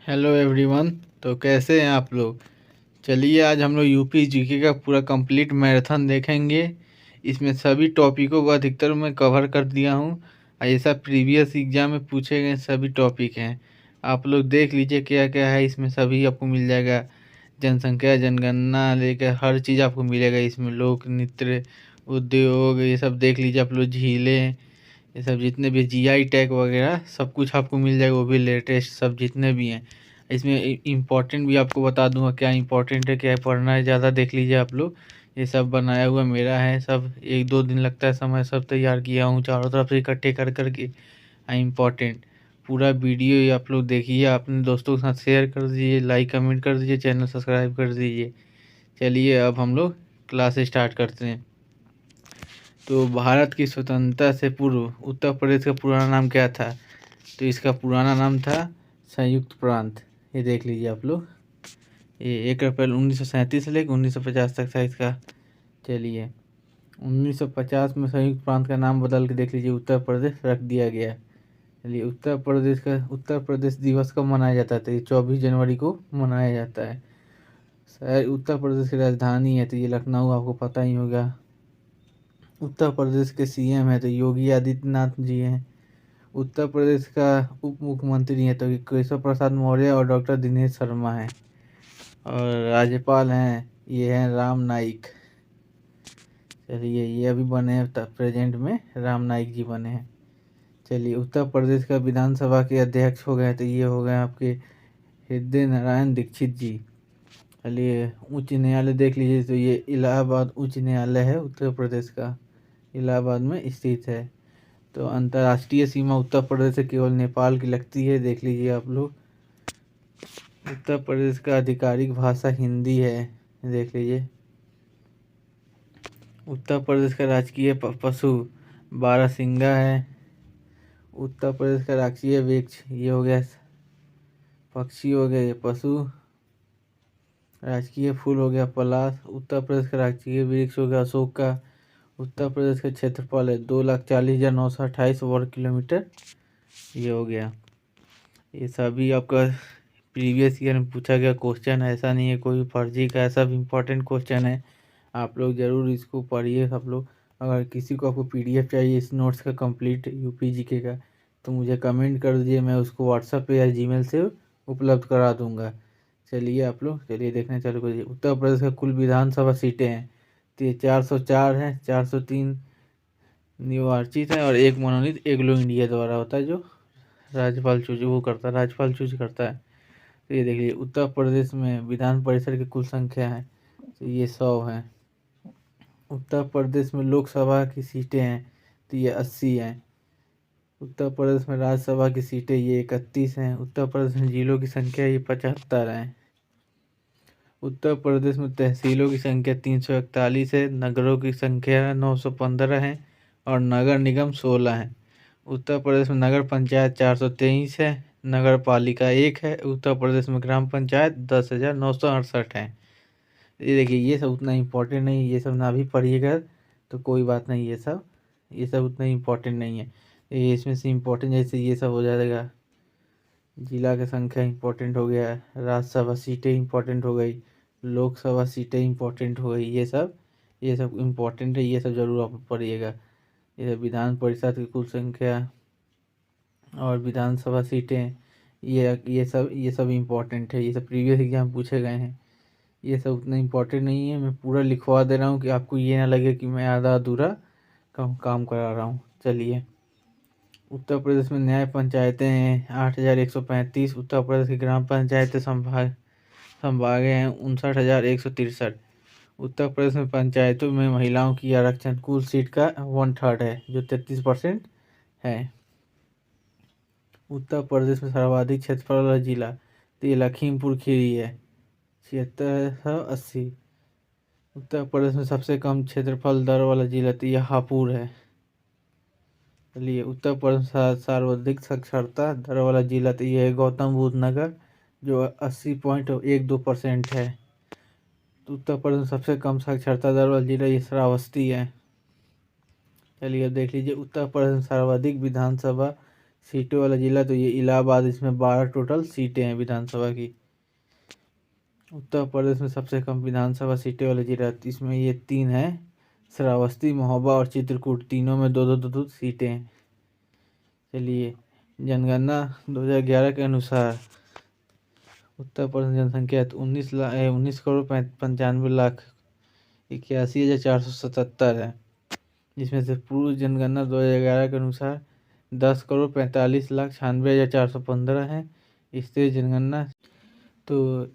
Hello everyone. तो कैसे हैं आप लोग। चलिए आज हम लोग यूपी जीके का पूरा कंप्लीट मैराथन देखेंगे। इसमें सभी टॉपिकों को अधिकतर मैं कवर कर दिया हूँ। ऐसा प्रीवियस एग्जाम में पूछे गए सभी टॉपिक हैं। आप लोग देख लीजिए क्या क्या है इसमें, सभी आपको मिल जाएगा। जनसंख्या जनगणना लेकर हर चीज़ आपको मिलेगा इसमें। लोक नृत्य, उद्योग, ये सब देख लीजिए आप लोग। झीलें, ये सब जितने भी जीआई टैग वगैरह सब कुछ आपको मिल जाएगा, वो भी लेटेस्ट सब जितने भी हैं। इसमें इम्पोर्टेंट भी आपको बता दूंगा क्या इंपॉर्टेंट है, क्या है पढ़ना है, ज़्यादा देख लीजिए आप लोग। ये सब बनाया हुआ मेरा है, सब 1-2 दिन लगता है समय, सब तैयार किया हूँ चारों तरफ से इकट्ठे कर करके। इम्पोर्टेंट पूरा वीडियो ये आप लोग देखिए, अपने दोस्तों के साथ शेयर कर दीजिए, लाइक कमेंट कर दीजिए, चैनल सब्सक्राइब कर दीजिए। चलिए अब हम लोग क्लास स्टार्ट करते हैं। तो भारत की स्वतंत्रता से पूर्व उत्तर प्रदेश का पुराना नाम क्या था। तो इसका पुराना नाम था संयुक्त प्रांत। ये देख लीजिए आप लोग। ये 1 अप्रैल 1937 से लेकर 1950 तक था इसका। चलिए 1950 में संयुक्त प्रांत का नाम बदल के देख लीजिए उत्तर प्रदेश रख दिया गया। चलिए उत्तर प्रदेश दिवस कब मनाया जाता है। तो ये 24 जनवरी को मनाया जाता है। शहर उत्तर प्रदेश की राजधानी है तो ये लखनऊ, आपको पता ही होगा। उत्तर प्रदेश के सीएम है तो योगी आदित्यनाथ जी हैं। उत्तर प्रदेश का उप मुख्यमंत्री हैं तो केशव प्रसाद मौर्य और डॉक्टर दिनेश शर्मा हैं। और राज्यपाल हैं ये हैं राम नाईक। चलिए ये अभी बने हैं प्रेजेंट में राम नाईक जी बने हैं। चलिए उत्तर प्रदेश का विधानसभा के अध्यक्ष हो गए तो ये हो गए आपके हृदय नारायण दीक्षित जी। चलिए उच्च न्यायालय देख लीजिए तो ये इलाहाबाद उच्च न्यायालय है उत्तर प्रदेश का, इलाहाबाद में स्थित है। तो अंतर्राष्ट्रीय सीमा उत्तर प्रदेश से केवल नेपाल की लगती है, देख लीजिए आप लोग। उत्तर प्रदेश का आधिकारिक भाषा हिंदी है, देख लीजिए। उत्तर प्रदेश का राजकीय पशु बारहसिंगा है। उत्तर प्रदेश का राजकीय वृक्ष ये हो गया पक्षी, हो गया ये पशु। राजकीय फूल हो गया पलाश। उत्तर प्रदेश का राजकीय वृक्ष हो गया अशोक का। उत्तर प्रदेश का क्षेत्रफल है 2,40,928 वर्ग किलोमीटर, ये हो गया। ये सभी आपका प्रीवियस ईयर में पूछा गया क्वेश्चन, ऐसा नहीं है कोई फर्जी का, सब इम्पोर्टेंट क्वेश्चन है। आप लोग ज़रूर इसको पढ़िए सब लोग। अगर किसी को आपको पीडीएफ चाहिए इस नोट्स का कंप्लीट यूपी जीके का तो मुझे कमेंट कर दीजिए, मैं उसको व्हाट्सएप पे या जीमेल से उपलब्ध करा दूंगा। चलिए आप लोग चलिए देखने चालू करिए। उत्तर प्रदेश का कुल विधानसभा सीटें हैं तो ये 404 हैं। 403 निर्वाचित है और एक मनोनीत एग्लो इंडिया द्वारा होता है, जो राज्यपाल चूज करता है। तो ये देखिए उत्तर प्रदेश में विधान परिषद की कुल संख्या है तो ये 100 है। उत्तर प्रदेश में लोकसभा की सीटें हैं तो ये 80 हैं। उत्तर प्रदेश में राज्यसभा की सीटें ये 31 हैं। उत्तर प्रदेश में जिलों की संख्या ये 75 है। उत्तर प्रदेश में तहसीलों की संख्या 341 है। नगरों की संख्या 915 है और नगर निगम 16 है। उत्तर प्रदेश में नगर पंचायत 423 है। नगर पालिका 1 है। उत्तर प्रदेश में ग्राम पंचायत 10,968 है। ये देखिए ये सब उतना इम्पोर्टेंट नहीं, ये सब ना भी पढ़िएगा तो कोई बात नहीं। ये सब उतना इम्पोर्टेंट नहीं है। ये इसमें से इम्पोर्टेंट जैसे ये सब हो जाएगा। जिला की संख्या इम्पोर्टेंट हो गया, राज्यसभा सीटें इम्पोर्टेंट हो गई, लोकसभा सीटें इम्पोर्टेंट हो गई। ये सब इम्पोर्टेंट है, ये सब जरूर आप पढ़िएगा। ये विधान परिषद की कुल संख्या और विधानसभा सीटें ये सब इम्पोर्टेंट है। ये सब प्रीवियस एग्जाम पूछे गए हैं। ये सब उतना इम्पोर्टेंट नहीं है, मैं पूरा लिखवा दे रहा हूँ कि आपको ये ना लगे कि मैं आधा अधूरा काम करा रहा हूँ। चलिए उत्तर प्रदेश में न्याय पंचायतें हैं 8,135। उत्तर प्रदेश की ग्राम पंचायतें संभागे हैं 59,163। उत्तर प्रदेश में पंचायतों में महिलाओं की आरक्षण कुल सीट का 1/3 है, जो 33% है। उत्तर प्रदेश में सर्वाधिक क्षेत्रफल वाला जिला तो ये लखीमपुर खीरी है, 7680। उत्तर प्रदेश में सबसे कम क्षेत्रफल दर वाला जिला तो ये हापुड़ है। चलिए उत्तर प्रदेश सर्वाधिक साक्षरता दर वाला जिला तो ये है गौतम बुद्ध नगर, जो 80.12% है। तो उत्तर प्रदेश में सबसे कम साक्षरता दर वाला जिला ये श्रावस्ती है। चलिए अब देख लीजिए उत्तर प्रदेश में सर्वाधिक विधानसभा सीटों वाला जिला तो ये इलाहाबाद, इसमें 12 टोटल सीटें हैं विधानसभा की। उत्तर प्रदेश में सबसे कम विधानसभा सीटें वाला जिला इसमें ये 3 है, श्रावस्ती, महोबा और चित्रकूट, तीनों में दो दो दो दो सीटें हैं। चलिए, जनगणना 2011 के अनुसार उत्तर प्रदेश जनसंख्या 19,95,91,81,477 है, जिसमें से पूर्व जनगणना 2011 के अनुसार 10,45,96,415 है। स्त्री जनगणना तो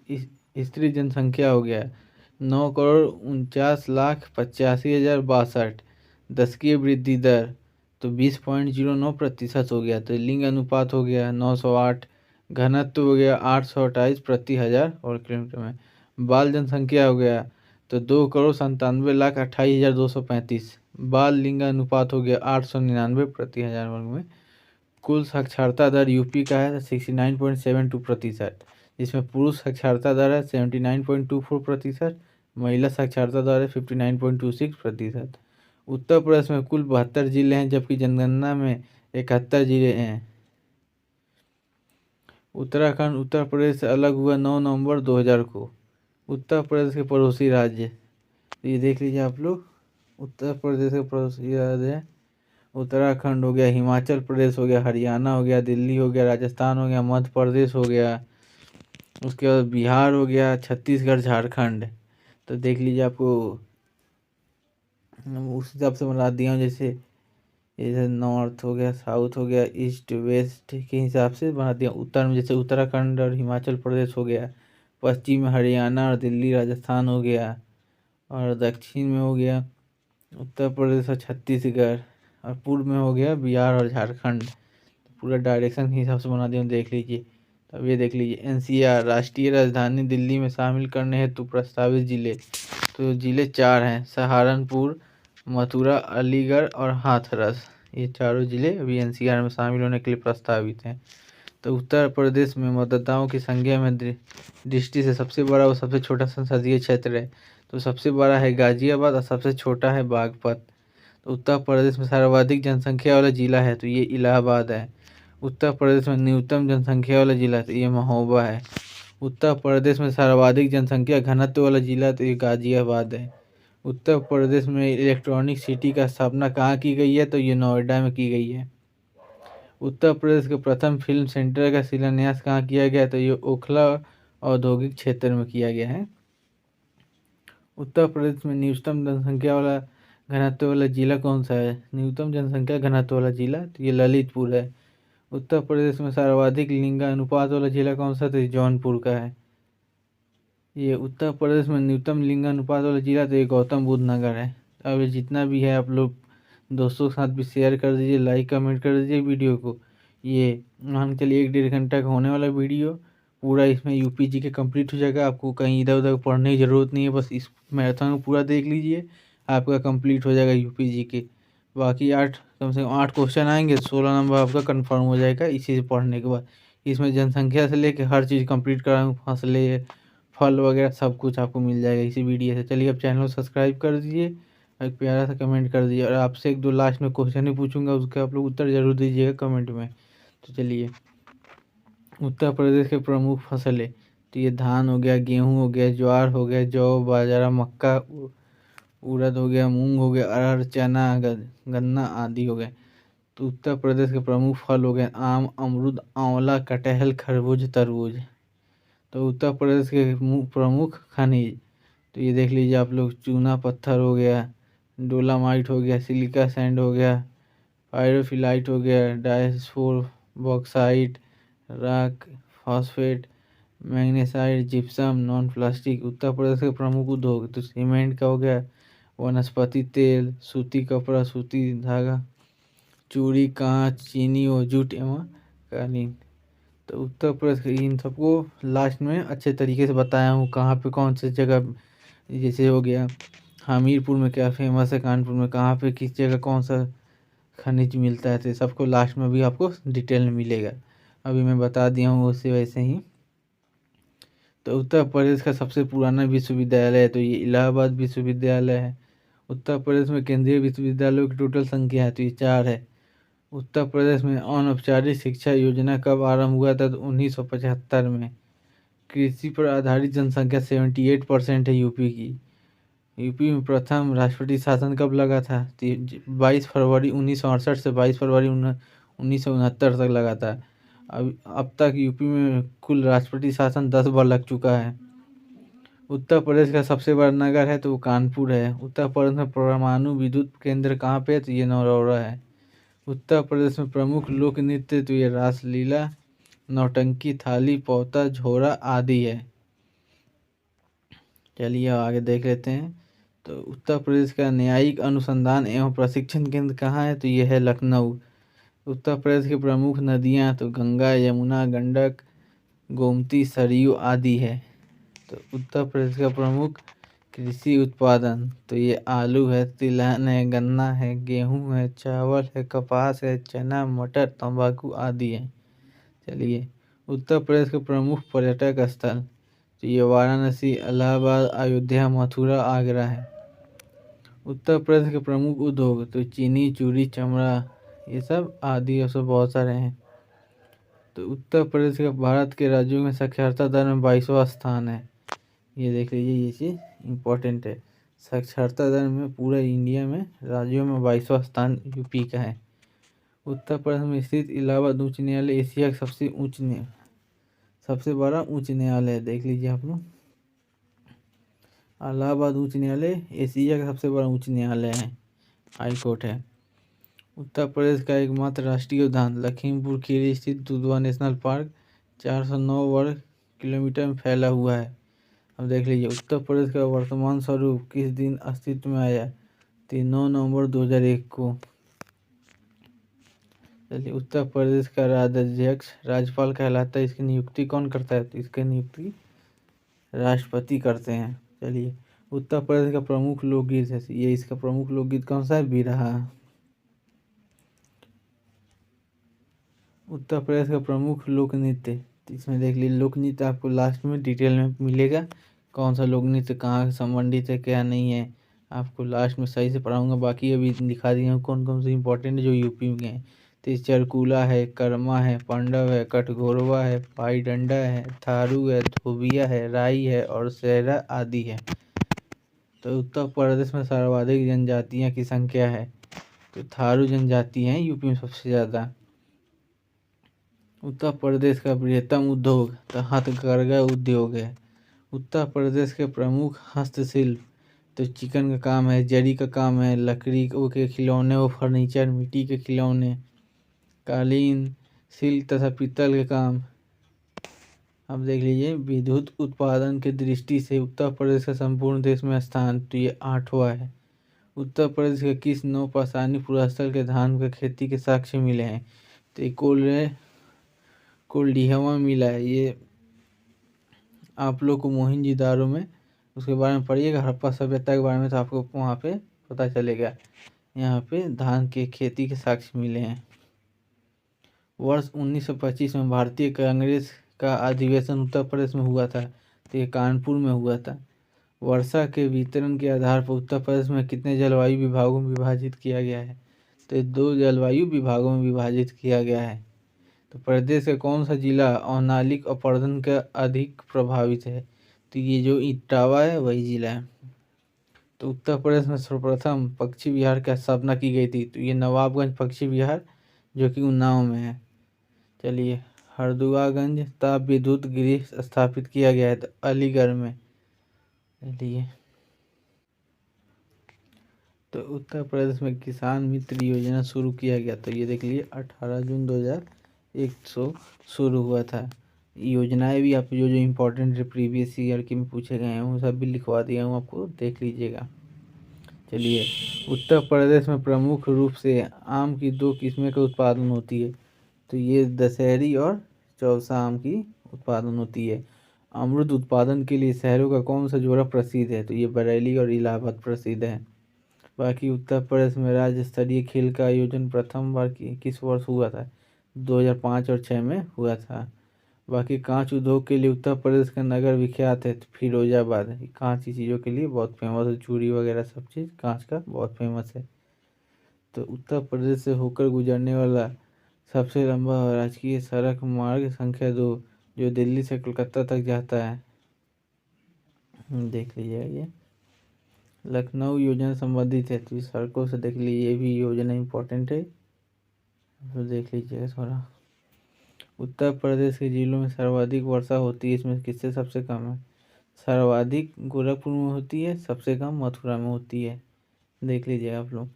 स्त्री जनसंख्या हो गया 9,49,85,062। 10 की वृद्धि दर तो 20.09% हो गया। तो लिंग अनुपात हो गया 908। घनत्व हो गया 828 प्रति हजार और किलोमीटर में। बाल जनसंख्या हो गया तो 2,97,28,235। बाल लिंग अनुपात हो गया 899 प्रति हजार वर्ग में। कुल साक्षरता दर यूपी का है 69.72%, जिसमें पुरुष साक्षरता दर है 79.24%, महिला साक्षरता दर है 59.26%। उत्तर प्रदेश में कुल 72 जिले हैं, जबकि जनगणना में 71 जिले हैं। उत्तराखंड उत्तर प्रदेश से अलग हुआ 9 नवंबर 2000 को। उत्तर प्रदेश के पड़ोसी राज्य तो ये देख लीजिए आप लोग। उत्तर प्रदेश के पड़ोसी राज्य है उत्तराखंड हो गया, हिमाचल प्रदेश हो गया, हरियाणा हो गया, दिल्ली हो गया, राजस्थान हो गया, मध्य प्रदेश हो गया, उसके बाद बिहार हो गया, छत्तीसगढ़, झारखंड। तो देख लीजिए, आपको उस हिसाब से बना दिया हूँ, जैसे नॉर्थ हो गया, साउथ हो गया, ईस्ट वेस्ट के हिसाब से बना दिया। उत्तर में जैसे उत्तराखंड और हिमाचल प्रदेश हो गया, पश्चिम में हरियाणा और दिल्ली राजस्थान हो गया, और दक्षिण में हो गया उत्तर प्रदेश और छत्तीसगढ़, और पूर्व में हो गया बिहार और झारखंड। पूरा डायरेक्शन के हिसाब से बना दिया, देख लीजिए। तब ये देख लीजिए, एनसीआर राष्ट्रीय राजधानी दिल्ली में शामिल करने हेतु प्रस्तावित जिले तो जिले 4 हैं, सहारनपुर, मथुरा, अलीगढ़ और हाथरस। ये चारों जिले अभी एनसीआर में शामिल होने के लिए प्रस्तावित हैं। तो उत्तर प्रदेश में मतदाताओं की संख्या में दृष्टि से सबसे बड़ा और सबसे छोटा संसदीय क्षेत्र है। तो सबसे बड़ा है गाजियाबाद और सबसे छोटा है बागपत। तो उत्तर प्रदेश में सर्वाधिक जनसंख्या वाला जिला है तो ये इलाहाबाद है। उत्तर प्रदेश में न्यूनतम जनसंख्या वाला जिला तो ये महोबा है। उत्तर प्रदेश में सर्वाधिक जनसंख्या घनत्व वाला जिला तो ये गाजियाबाद है। उत्तर प्रदेश में इलेक्ट्रॉनिक सिटी का स्थापना कहाँ की गई है तो ये नोएडा में की गई है। उत्तर प्रदेश के प्रथम फिल्म सेंटर का शिलान्यास कहाँ किया गया तो ये ओखला औद्योगिक क्षेत्र में किया गया है। उत्तर प्रदेश में न्यूनतम जनसंख्या वाला घनत्व वाला जिला कौन सा है? न्यूनतम जनसंख्या घनत्व वाला जिला तो ये ललितपुर है। उत्तर प्रदेश में सर्वाधिक लिंग अनुपात वाला जिला कौन सा तो ये जौनपुर का है। ये उत्तर प्रदेश में न्यूनतम लिंग अनुपात वाला जिला तो ये गौतम बुद्ध नगर है। अब ये जितना भी है आप लोग दोस्तों के साथ भी शेयर कर दीजिए, लाइक कमेंट कर दीजिए वीडियो को। ये मान के चलिए 1-1.5 घंटा का होने वाला वीडियो पूरा, इसमें यूपी जी के कंप्लीट हो जाएगा। आपको कहीं इधर उधर पढ़ने की ज़रूरत नहीं है, बस इस मैराथन को पूरा देख लीजिए, आपका कंप्लीट हो जाएगा यूपी जी के। बाकी कम से कम 8 क्वेश्चन आएंगे, 16 नंबर आपका कन्फर्म हो जाएगा इसी से पढ़ने के बाद। इसमें जनसंख्या से लेकर हर चीज़ कंप्लीट कराऊँ, फसलें, फल वगैरह सब कुछ आपको मिल जाएगा इसी वीडियो से। चलिए, अब चैनल को सब्सक्राइब कर दीजिए, एक प्यारा सा कमेंट कर दीजिए, और आपसे 1-2 लास्ट में क्वेश्चन ही पूछूंगा, उसका आप लोग उत्तर जरूर दीजिएगा कमेंट में। तो चलिए, उत्तर प्रदेश के प्रमुख फसलें तो ये धान हो गया, गेहूँ हो गया, ज्वार हो गया, जौ, बाजरा, मक्का, उड़द हो गया, मूंग हो गया, अरहर, चना, गन्ना आदि हो गए। तो उत्तर प्रदेश के प्रमुख फल हो गए आम, अमरूद, आंवला, कटहल, खरबूज, तरबूज। तो उत्तर प्रदेश के प्रमुख खनिज तो ये देख लीजिए आप लोग, चूना पत्थर हो गया, डोलामाइट हो गया, सिलिका सैंड हो गया, पायरोफिलाइट हो गया, diaspore, bauxite, rock, phosphate, magnesite, gypsum, non plastic. Uttar Pradesh के प्रमुख उद्योग तो सीमेंट का हो गया, वनस्पति तेल, सूती कपड़ा, सूती धागा, चूड़ी, कांच, चीनी और जूट एवं कालीन। तो उत्तर प्रदेश के इन सबको लास्ट में अच्छे तरीके से बताया हूँ, कहाँ पे कौन सी जगह, जैसे हो गया हमीरपुर में क्या फेमस है, कानपुर में कहाँ पे किस जगह कौन सा खनिज मिलता है, तो सबको लास्ट में भी आपको डिटेल में मिलेगा। अभी मैं बता दिया हूँ उससे वैसे ही। तो उत्तर प्रदेश का सबसे पुराना विश्वविद्यालय है तो ये इलाहाबाद विश्वविद्यालय है। उत्तर प्रदेश में केंद्रीय विश्वविद्यालयों की टोटल संख्या है तो ये 4 है। उत्तर प्रदेश में अनौपचारिक शिक्षा योजना कब आरंभ हुआ था? तो 1975 में। कृषि पर आधारित जनसंख्या 78% है यूपी की। यूपी में प्रथम राष्ट्रपति शासन कब लगा था? 22 फरवरी 1968 से 22 फरवरी 1969 तक लगा था। अब तक यूपी में कुल राष्ट्रपति शासन 10 बार लग चुका है। उत्तर प्रदेश का सबसे बड़ा नगर है तो वो कानपुर है। उत्तर प्रदेश में परमाणु विद्युत केंद्र कहाँ पे है? तो ये नौरौरा है। उत्तर प्रदेश में प्रमुख लोक नृत्य तो ये रासलीला, नौटंकी, थाली, पौता, झोरा आदि है। चलिए आगे देख लेते हैं। तो उत्तर प्रदेश का न्यायिक अनुसंधान एवं प्रशिक्षण केंद्र कहाँ है? तो यह है लखनऊ। उत्तर प्रदेश की प्रमुख नदियाँ तो गंगा, यमुना, गंडक, गोमती, सरयू आदि है। तो उत्तर प्रदेश का प्रमुख कृषि उत्पादन तो ये आलू है, तिलहन है, गन्ना है, गेहूं है, चावल है, कपास है, चना, मटर, तंबाकू आदि है। चलिए उत्तर प्रदेश के प्रमुख पर्यटक स्थल तो ये वाराणसी, इलाहाबाद, अयोध्या, मथुरा, आगरा है। उत्तर प्रदेश के प्रमुख उद्योग तो चीनी, चूड़ी, चमड़ा ये सब आदि और सब बहुत सारे हैं। तो उत्तर प्रदेश के भारत के राज्यों में साक्षरता दर में 22वां स्थान है। ये देख लीजिए, ये चीज़ इम्पोर्टेंट है। साक्षरता दर में पूरा इंडिया में राज्यों में 22वां स्थान यूपी का है। उत्तर प्रदेश में स्थित इलाहाबाद उच्च न्यायालय एशिया का सबसे बड़ा उच्च न्यायालय है। देख लीजिए आप लोग, इलाहाबाद उच्च न्यायालय एशिया का सबसे बड़ा उच्च न्यायालय है, हाई कोर्ट है। उत्तर प्रदेश का एकमात्र राष्ट्रीय उद्यान लखीमपुर खीरी स्थित दुधवा नेशनल पार्क 409 वर्ग किलोमीटर में फैला हुआ है। अब देख लीजिए उत्तर प्रदेश का वर्तमान स्वरूप किस दिन अस्तित्व में आया? 9 नवंबर 2001 को। चलिए उत्तर प्रदेश का राज्याध्यक्ष राज्यपाल कहलाता है। इसकी नियुक्ति कौन करता है? तो इसकी नियुक्ति राष्ट्रपति करते हैं। चलिए उत्तर प्रदेश का प्रमुख लोकगीत है, ये इसका प्रमुख लोकगीत कौन सा है? बिरहा। उत्तर प्रदेश का प्रमुख लोक नृत्य तो इसमें देख लीजिए, लोक नृत्य आपको लास्ट में डिटेल में मिलेगा, कौन सा लोक नृत्य कहाँ संबंधित है क्या नहीं है, आपको लास्ट में सही से पढ़ाऊंगा। बाकी अभी दिखा दिया हूँ कौन कौन से इंपॉर्टेंट जो यूपी में हैं। तो चरकुला है, कर्मा है, पांडव है, कटघोरवा है, पाई डंडा है, थारू है, धोबिया है, राई है और सहरा आदि है। तो उत्तर प्रदेश में सर्वाधिक जनजातियाँ की संख्या है तो थारू जनजाति हैं यूपी में सबसे ज़्यादा। उत्तर प्रदेश का बृहत्तम उद्योग तो हथकरघा उद्योग है। उत्तर प्रदेश के प्रमुख हस्तशिल्प तो चिकन का काम है, जरी का काम है, लकड़ी के खिलौने व फर्नीचर, मिट्टी के खिलौने, कालीन, सिल्क तथा पीतल के काम। अब देख लीजिए विद्युत उत्पादन की दृष्टि से उत्तर प्रदेश का संपूर्ण देश में स्थान तो ये 8वां है। उत्तर प्रदेश के किस नौपाषाणी पुरास्थल के धान की खेती के साक्ष्य मिले हैं? तो ये कोल्डिहवा मिला है। ये आप लोग को मोहनजोदाड़ो में उसके बारे में पढ़िएगा, हड़प्पा सभ्यता के बारे में, तो आपको वहाँ पे पता चलेगा। यहाँ पे धान के खेती के साक्ष्य मिले हैं। वर्ष 1925 में भारतीय कांग्रेस का अधिवेशन उत्तर प्रदेश में हुआ था तो ये कानपुर में हुआ था। वर्षा के वितरण के आधार पर उत्तर प्रदेश में कितने जलवायु विभागों में विभाजित किया गया है? तो ये 2 जलवायु विभागों में विभाजित किया गया है। तो प्रदेश का कौन सा जिला औनालिक अपरदन का अधिक प्रभावित है? तो ये जो इटावा है वही जिला है। तो उत्तर प्रदेश में सर्वप्रथम पक्षी विहार की स्थापना की गई थी तो ये नवाबगंज पक्षी विहार जो कि उन्नाव में है। चलिए हरदुआगंज ताप विद्युत गृह स्थापित किया गया है तो अलीगढ़ में। चलिए तो उत्तर प्रदेश में किसान मित्र योजना शुरू किया गया तो ये देख लीजिए 18 जून 2001 से शुरू हुआ था। योजनाएं भी आप जो जो इम्पोर्टेंट प्रीवियस ईयर के में पूछे गए हैं वो सब भी लिखवा दिया हूँ, आपको देख लीजिएगा। चलिए उत्तर प्रदेश में प्रमुख रूप से आम की 2 किस्में का उत्पादन होती है तो ये दशहरी और चौसा आम की उत्पादन होती है। अमरूद उत्पादन के लिए शहरों का कौन सा जोड़ा प्रसिद्ध है? तो ये बरेली और इलाहाबाद प्रसिद्ध है। बाकी उत्तर प्रदेश में राज्य स्तरीय खेल का आयोजन प्रथम बार किस वर्ष हुआ था? 2005 और 6 में हुआ था। बाकी कांच उद्योग के लिए उत्तर प्रदेश का नगर विख्यात है तो फिरोजाबाद है। कांच की चीज़ों के लिए बहुत फेमस है, चूड़ी वगैरह सब चीज़ कांच का बहुत फेमस है। तो उत्तर प्रदेश से होकर गुजरने वाला सबसे लंबा राजकीय सड़क मार्ग संख्या 2 जो दिल्ली से कोलकाता तक जाता है, देख लीजिएगा। ये लखनऊ योजना संबंधित है, तो इस सड़कों से देख लीजिए, ये भी योजना इम्पोर्टेंट है, तो देख लीजिएगा थोड़ा। उत्तर प्रदेश के जिलों में सर्वाधिक वर्षा होती है, इसमें किससे सबसे कम है? सर्वाधिक गोरखपुर में होती है, सबसे कम मथुरा में होती है, देख लीजिएगा आप लोग।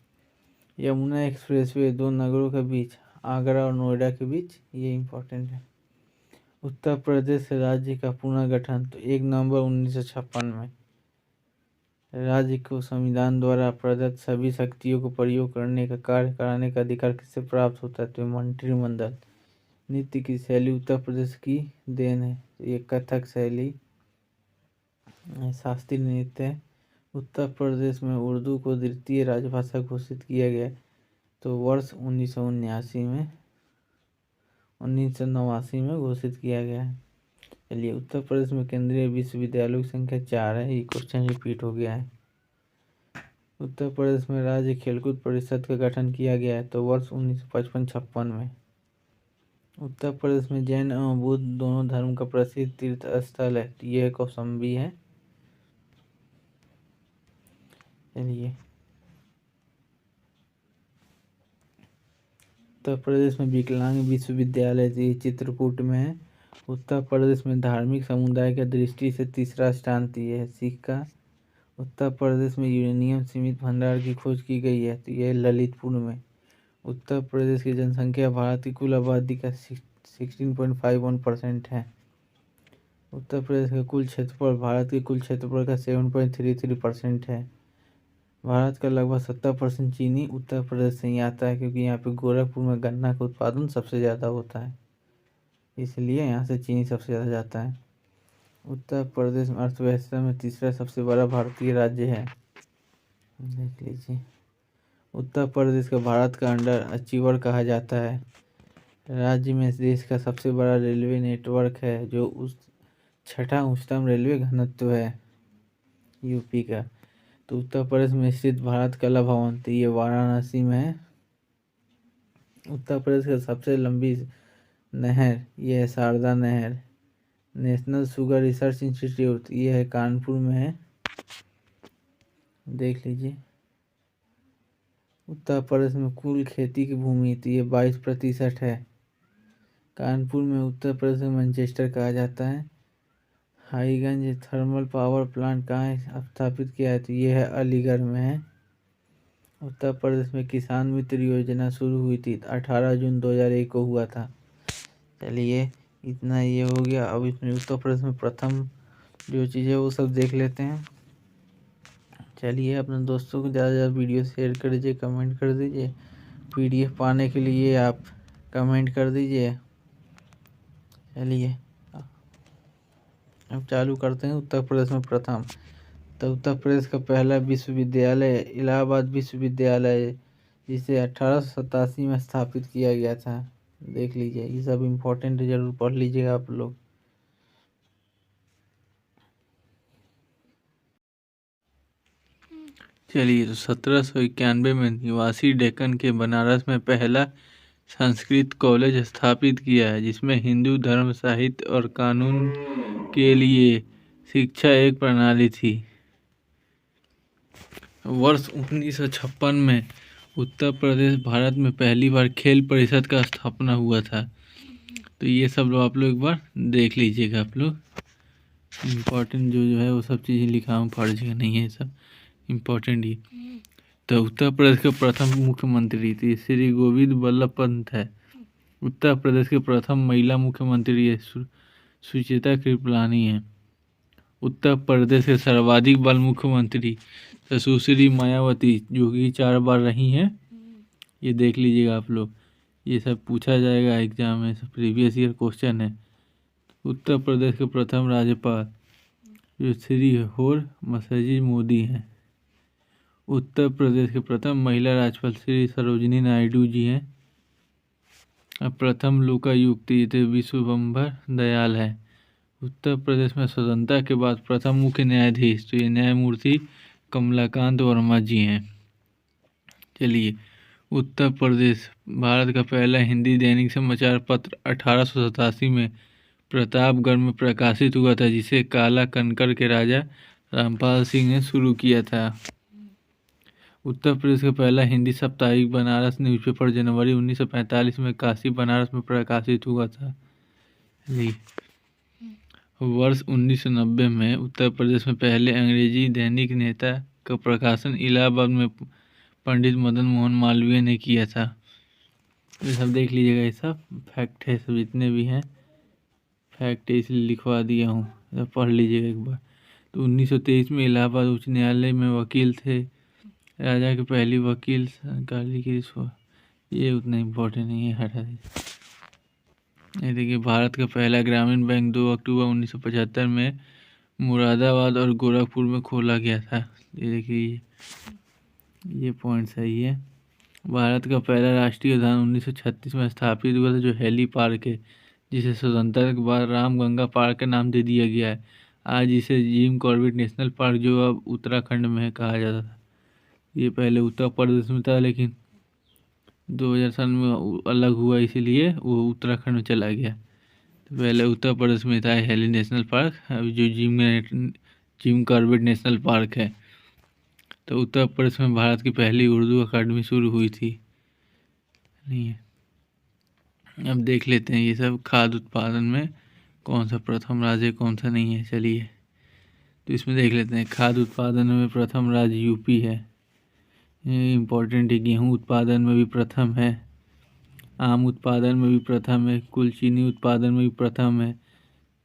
यमुना एक्सप्रेसवे 2 नगरों के बीच, आगरा और नोएडा के बीच, ये इम्पोर्टेंट है। उत्तर प्रदेश राज्य का पुनर्गठन तो 1 नवंबर 1956 में। राज्य को संविधान द्वारा प्रदत्त सभी शक्तियों को प्रयोग करने का कार्य कराने का अधिकार किससे प्राप्त होता है? तो मंत्रिमंडल। नृत्य की शैली उत्तर प्रदेश की देन है, तो ये कथक शैली शास्त्रीय नृत्य है। उत्तर प्रदेश में उर्दू को द्वितीय राजभाषा घोषित किया गया, तो वर्ष 1989 में घोषित किया गया है। चलिए, उत्तर प्रदेश में केंद्रीय विश्वविद्यालयों की संख्या 4 है, ये क्वेश्चन रिपीट हो गया है। उत्तर प्रदेश में राज्य खेलकूद परिषद का गठन किया गया है, तो वर्ष 1955-56 में। उत्तर प्रदेश में जैन एवं बुद्ध दोनों धर्म का प्रसिद्ध तीर्थ स्थल है, तो यह कौशाम्बी है। चलिए, उत्तर प्रदेश में विकलांग विश्वविद्यालय, ये चित्रकूट में है। उत्तर प्रदेश में धार्मिक समुदाय की दृष्टि से तीसरा स्थान, तो यह है सिख का। उत्तर प्रदेश में यूरेनियम सीमित भंडार की खोज की गई है, तो यह ललितपुर में। उत्तर प्रदेश की जनसंख्या भारत की कुल आबादी का 16.51% है। उत्तर प्रदेश का कुल क्षेत्रफल भारत के कुल क्षेत्रफल का 7.33% है। भारत का लगभग 70% चीनी उत्तर प्रदेश से ही आता है, क्योंकि यहाँ पे गोरखपुर में गन्ना का उत्पादन सबसे ज़्यादा होता है, इसलिए यहाँ से चीनी सबसे ज़्यादा जाता है। उत्तर प्रदेश में अर्थव्यवस्था में तीसरा सबसे बड़ा भारतीय राज्य है, देख लीजिए। उत्तर प्रदेश को भारत का अंडर अचीवर कहा जाता है। राज्य में देश का सबसे बड़ा रेलवे नेटवर्क है, जो उस छठा उच्चतम रेलवे घनत्व है यूपी का। तो उत्तर प्रदेश में स्थित भारत कला भवन, तो ये वाराणसी में है। उत्तर प्रदेश का सबसे लंबी नहर, ये है शारदा नहर। नेशनल शुगर रिसर्च इंस्टीट्यूट, ये है कानपुर में है, देख लीजिए। उत्तर प्रदेश में कुल खेती की भूमि, तो ये 22% है। कानपुर में उत्तर प्रदेश में मैनचेस्टर कहा जाता है। हाईगंज थर्मल पावर प्लांट कहाँ स्थापित किया है? तो ये है अलीगढ़ में है। उत्तर प्रदेश में किसान मित्र योजना शुरू हुई थी, 18 जून 2001 को हुआ था। चलिए, इतना ये हो गया। अब इसमें उत्तर प्रदेश में प्रथम जो चीज़ है वो सब देख लेते हैं। चलिए, अपने दोस्तों को ज़्यादा से ज़्यादा वीडियो शेयर कर दीजिए, कमेंट कर दीजिए। PDF पाने के लिए आप कमेंट कर दीजिए। चलिए, अब चालू करते हैं। उत्तर प्रदेश में प्रथम, तो उत्तर प्रदेश का पहला विश्वविद्यालय इलाहाबाद विश्वविद्यालय, जिसे 1887 में स्थापित किया गया था, देख लीजिए। ये सब इम्पोर्टेंट है, जरूर पढ़ लीजिएगा आप लोग। चलिए, तो 1791 में निवासी डेक्कन के बनारस में पहला संस्कृत कॉलेज स्थापित किया है, जिसमें हिंदू धर्म, साहित्य और कानून के लिए शिक्षा एक प्रणाली थी। वर्ष 1956 में उत्तर प्रदेश भारत में पहली बार खेल परिषद का स्थापना हुआ था। तो ये सब लोग आप लोग एक बार देख लीजिएगा। आप लोग इम्पोर्टेंट जो है वो सब चीज़ें लिखा हूँ, फर्जी नहीं है, सब इम्पोर्टेंट ही। तो उत्तर प्रदेश के प्रथम मुख्यमंत्री थी श्री गोविंद बल्लभ पंत है। उत्तर प्रदेश के प्रथम महिला मुख्यमंत्री सुचेता कृपलानी है। उत्तर प्रदेश के सर्वाधिक बाल मुख्यमंत्री सुश्री मायावती, जो कि 4 बार रही हैं, ये देख लीजिएगा आप लोग। ये सब पूछा जाएगा एग्जाम में, सब प्रीवियस ईयर क्वेश्चन है। उत्तर प्रदेश के प्रथम राज्यपाल जो श्री होर मसजी मोदी हैं। उत्तर प्रदेश के प्रथम महिला राज्यपाल श्री सरोजिनी नायडू जी हैं। अब प्रथम लोकायुक्त विश्वम्भर दयाल है। उत्तर प्रदेश में स्वतंत्रता के बाद प्रथम मुख्य न्यायाधीश, तो ये न्यायमूर्ति कमलाकांत वर्मा जी हैं। चलिए, उत्तर प्रदेश भारत का पहला हिंदी दैनिक समाचार पत्र 1887 में प्रतापगढ़ में प्रकाशित हुआ था, जिसे काला कनकर के राजा रामपाल सिंह ने शुरू किया था। उत्तर प्रदेश का पहला हिंदी साप्ताहिक बनारस न्यूज़पेपर जनवरी 1945 में काशी बनारस में प्रकाशित हुआ था। वर्ष 1990 में उत्तर प्रदेश में पहले अंग्रेजी दैनिक नेता का प्रकाशन इलाहाबाद में पंडित मदन मोहन मालवीय ने किया था। ये सब देख लीजिएगा, ये सब फैक्ट है, सब जितने भी हैं फैक्ट है, इसलिए लिखवा दिया हूँ, पढ़ लीजिएगा एक बार। तो 1923 में इलाहाबाद उच्च न्यायालय में वकील थे। राजा की पहली वकील काली की ये उतना इम्पोर्टेंट नहीं है, हटा दीजिए। ये देखिए, भारत का पहला ग्रामीण बैंक 2 अक्टूबर 1975 में मुरादाबाद और गोरखपुर में खोला गया था। ये देखिए, ये पॉइंट सही है। भारत का पहला राष्ट्रीय उद्यान 1936 में स्थापित हुआ था, जो हेली पार्क है, जिसे स्वतंत्रता के बाद रामगंगा पार्क का नाम दे दिया गया है। आज इसे जिम कॉर्बेट नेशनल पार्क, जो अब उत्तराखंड में है, कहा जाता था। ये पहले उत्तर प्रदेश में था, लेकिन 2000 साल में अलग हुआ, इसीलिए वो उत्तराखंड में चला गया। तो पहले उत्तर प्रदेश में था हेली नेशनल पार्क, अभी जो जिम कॉर्बेट नेशनल पार्क है। तो उत्तर प्रदेश में भारत की पहली उर्दू अकादमी शुरू हुई थी। नहीं है, अब देख लेते हैं ये सब खाद्य उत्पादन में कौन सा प्रथम राज्य कौन सा नहीं है। चलिए, तो इसमें देख लेते हैं। खाद्य उत्पादन में प्रथम राज्य यूपी है, ये इम्पोर्टेंट है। गेहूँ उत्पादन में भी प्रथम है, आम उत्पादन में भी प्रथम है, कुल चीनी उत्पादन में भी प्रथम है,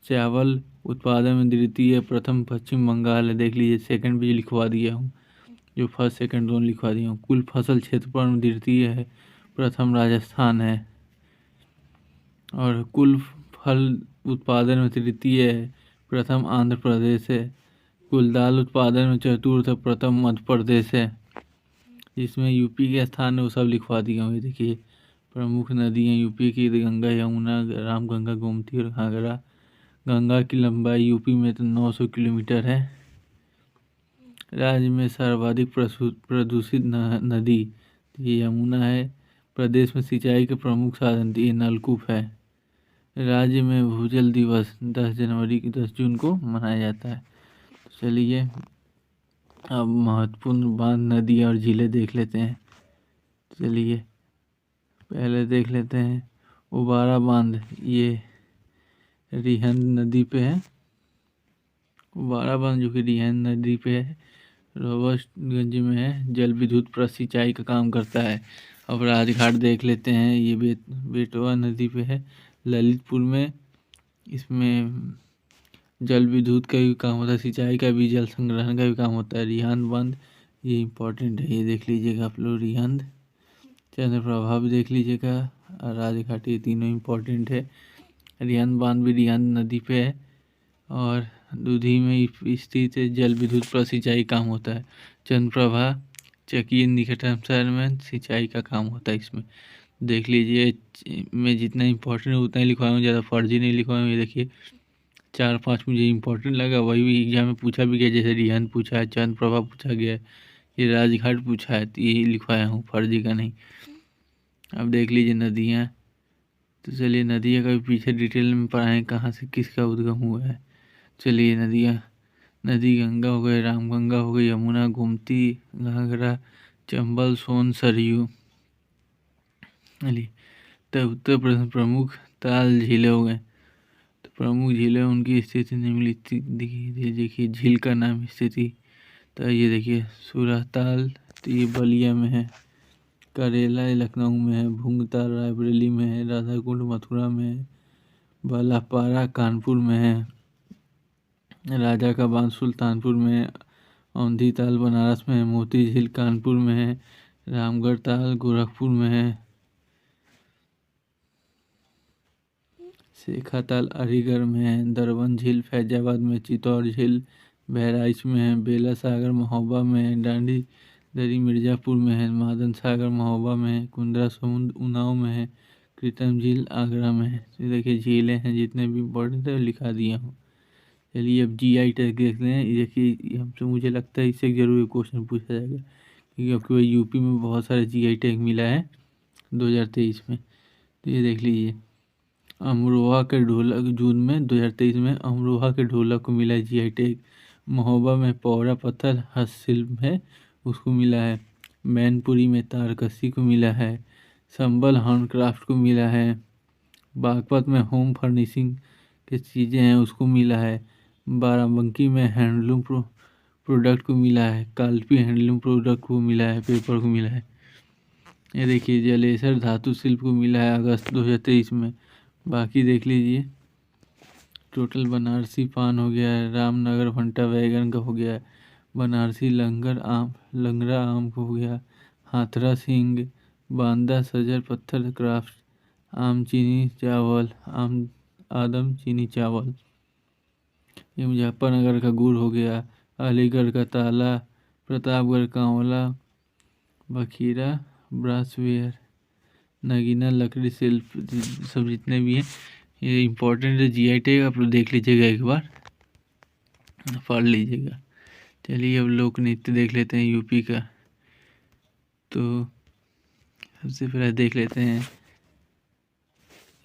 चावल उत्पादन में द्वितीय प्रथम पश्चिम बंगाल है। देख लीजिए, सेकंड भी लिखवा दिया हूँ, जो फर्स्ट सेकंड दोनों लिखवा दिया हूँ। कुल फसल क्षेत्रफल में द्वितीय है, प्रथम राजस्थान है। और कुल फल उत्पादन में तृतीय है, प्रथम आंध्र प्रदेश है। कुल दाल उत्पादन में चतुर्थ, प्रथम मध्य प्रदेश है। इसमें यूपी के स्थान है वो सब लिखवा दिया हूँ। ये देखिए, प्रमुख नदियाँ यूपी की गंगा, यमुना, रामगंगा, गोमती और घाघरा। गंगा की लंबाई यूपी में तो 900 किलोमीटर है। राज्य में सर्वाधिक प्रदूषित नदी ये यमुना है। प्रदेश में सिंचाई के प्रमुख साधन ये नलकूप है। राज्य में भूजल दिवस 10 जून को मनाया जाता है। चलिए, अब महत्वपूर्ण बांध, नदी और झीलें देख लेते हैं। चलिए, पहले देख लेते हैं उबारा बांध, ये रिहंद नदी पे है। उबारा बांध जो कि रिहंद नदी पे है, रोहतासगंज में है, जल विद्युत पर सिंचाई का काम करता है। अब राजघाट देख लेते हैं, ये बेटवा नदी पे है, ललितपुर में। इसमें जल विद्युत का भी काम होता है, सिंचाई का भी, जल संग्रहण का भी काम होता है। रिहंद बांध ये इम्पोर्टेंट है, ये देख लीजिएगा आप लोग। रिहंद, चंद्रप्रभा भी देख लीजिएगा, और राजघाट, ये तीनों इम्पोर्टेंट है। रिहंद बांध भी रिहंद नदी पे है और दूधी में स्थित है, जल विद्युत पर सिंचाई काम होता है। चंद्रप्रभा चकिया निकटम शहर में सिंचाई का काम होता है। इसमें देख लीजिए, मैं जितना इम्पोर्टेंट है उतना ही लिखवाया हूँ, ज़्यादा फर्जी नहीं लिखवाया हूँ। ये देखिए, 4-5 मुझे इम्पोर्टेंट लगा, वही भी एग्जाम में पूछा भी गया, जैसे रिहंद पूछा है, चंद्रप्रभा पूछा गया है, ये राजघाट पूछा है, तो यही लिखवाया हूँ, फर्जी का नहीं। अब देख लीजिए नदियाँ, तो चलिए नदियाँ का भी पीछे डिटेल में पढ़ाएँ कहाँ से किसका उद्गम हुआ है। चलिए, नदियाँ, नदी गंगा हो गई, रामगंगा हो गई, यमुना, गोमती, घाघरा, चंबल, सोन, सरयू। चलिए, तो उत्तर प्रदेश में प्रमुख ताल झीलें हो गए। तो प्रमुख झीलें, उनकी स्थिति निम्नलिखित देखिए, झील का नाम, स्थिति, तो ये देखिए सूरताल, तो ये बलिया में है। करेला लखनऊ में है। भूंगताल रायबरेली में है। राधाकुंड मथुरा में है। बालापारा कानपुर में है। राजा का बांध सुल्तानपुर में है। औंधी ताल बनारस में है। मोती झील कानपुर में है। रामगढ़ ताल गोरखपुर में है। शेखा ताल अलीगढ़ में है। दरबन झील फैजाबाद में। चित्तौड़ झील बहराइच में है। बेला सागर महोबा में है। डांडी दरी मिर्ज़ापुर में है। मादन सागर महोबा में है। कुंद्रा समुंद उन्नाव में है। कृतम झील आगरा में है। तो देखिए झीलें हैं जितने भी इम्पोर्टेंट है लिखा दिया हूँ। चलिए अब GI टैग देखते हैं। देखिए हमसे मुझे लगता है इससे जरूर क्वेश्चन पूछा जाएगा क्योंकि यूपी में बहुत सारे जीआई टैग मिला है 2023 में। तो ये देख लीजिए, अमरोहा के ढोलक जून में 2023 में अमरोहा के ढोलक को मिला है जीआई टैग। महोबा में पौरा पत्थर हस्तशिल्प है, उसको मिला है। मैनपुरी में तारकसी को मिला है। संबल हैंडक्राफ्ट को मिला है। बागपत में होम फर्निशिंग की चीज़ें हैं, उसको मिला है। बाराबंकी में हैंडलूम प्रोडक्ट को मिला है। कालपी हैंडलूम प्रोडक्ट को मिला है, पेपर को मिला है। ये देखिए, जलेसर धातु शिल्प को मिला है अगस्त 2023 में। बाकी देख लीजिए, टोटल बनारसी पान हो गया है, रामनगर भंटा वैगन का हो गया है, बनारसी लंगड़ा आम को हो गया, हाथरा सिंह, बांदा सजर पत्थर क्राफ्ट, आम चीनी चावल, आदम चीनी चावल। ये मुजफ्फरनगर का गुड़ हो गया, अलीगढ़ का ताला, प्रतापगढ़ का आंवला, बखीरा ब्रासवेयर, नगीना लकड़ी शिल्प, सब जितने भी हैं ये इम्पोर्टेंट है। जीआई टैग आप लोग देख लीजिएगा, एक बार पढ़ लीजिएगा। चलिए अब लोक नृत्य देख लेते हैं यूपी का। तो सबसे पहले देख लेते हैं,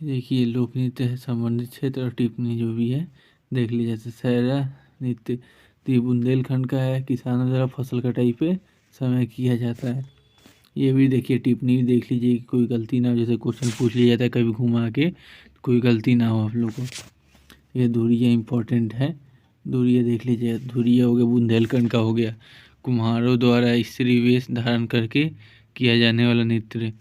देखिए लोक नृत्य है संबंधित क्षेत्र और टिप्पणी जो भी है देख लीजिए। जैसे सहरा नृत्य तो ये बुंदेलखंड का है, किसानों द्वारा फसल कटाई पे समय किया जाता है। ये भी देखिए, टिप्पणी भी देख लीजिए कि कोई गलती ना हो, जैसे क्वेश्चन पूछ लिया जाता है कभी घुमा के, कोई गलती ना हो आप लोग को। ये धुरिया इंपॉर्टेंट है, धुरिया देख लीजिए। धुरिया हो गया बुंदेलखंड का हो गया, कुम्हारों द्वारा स्त्री वेश धारण करके किया जाने वाला नृत्य।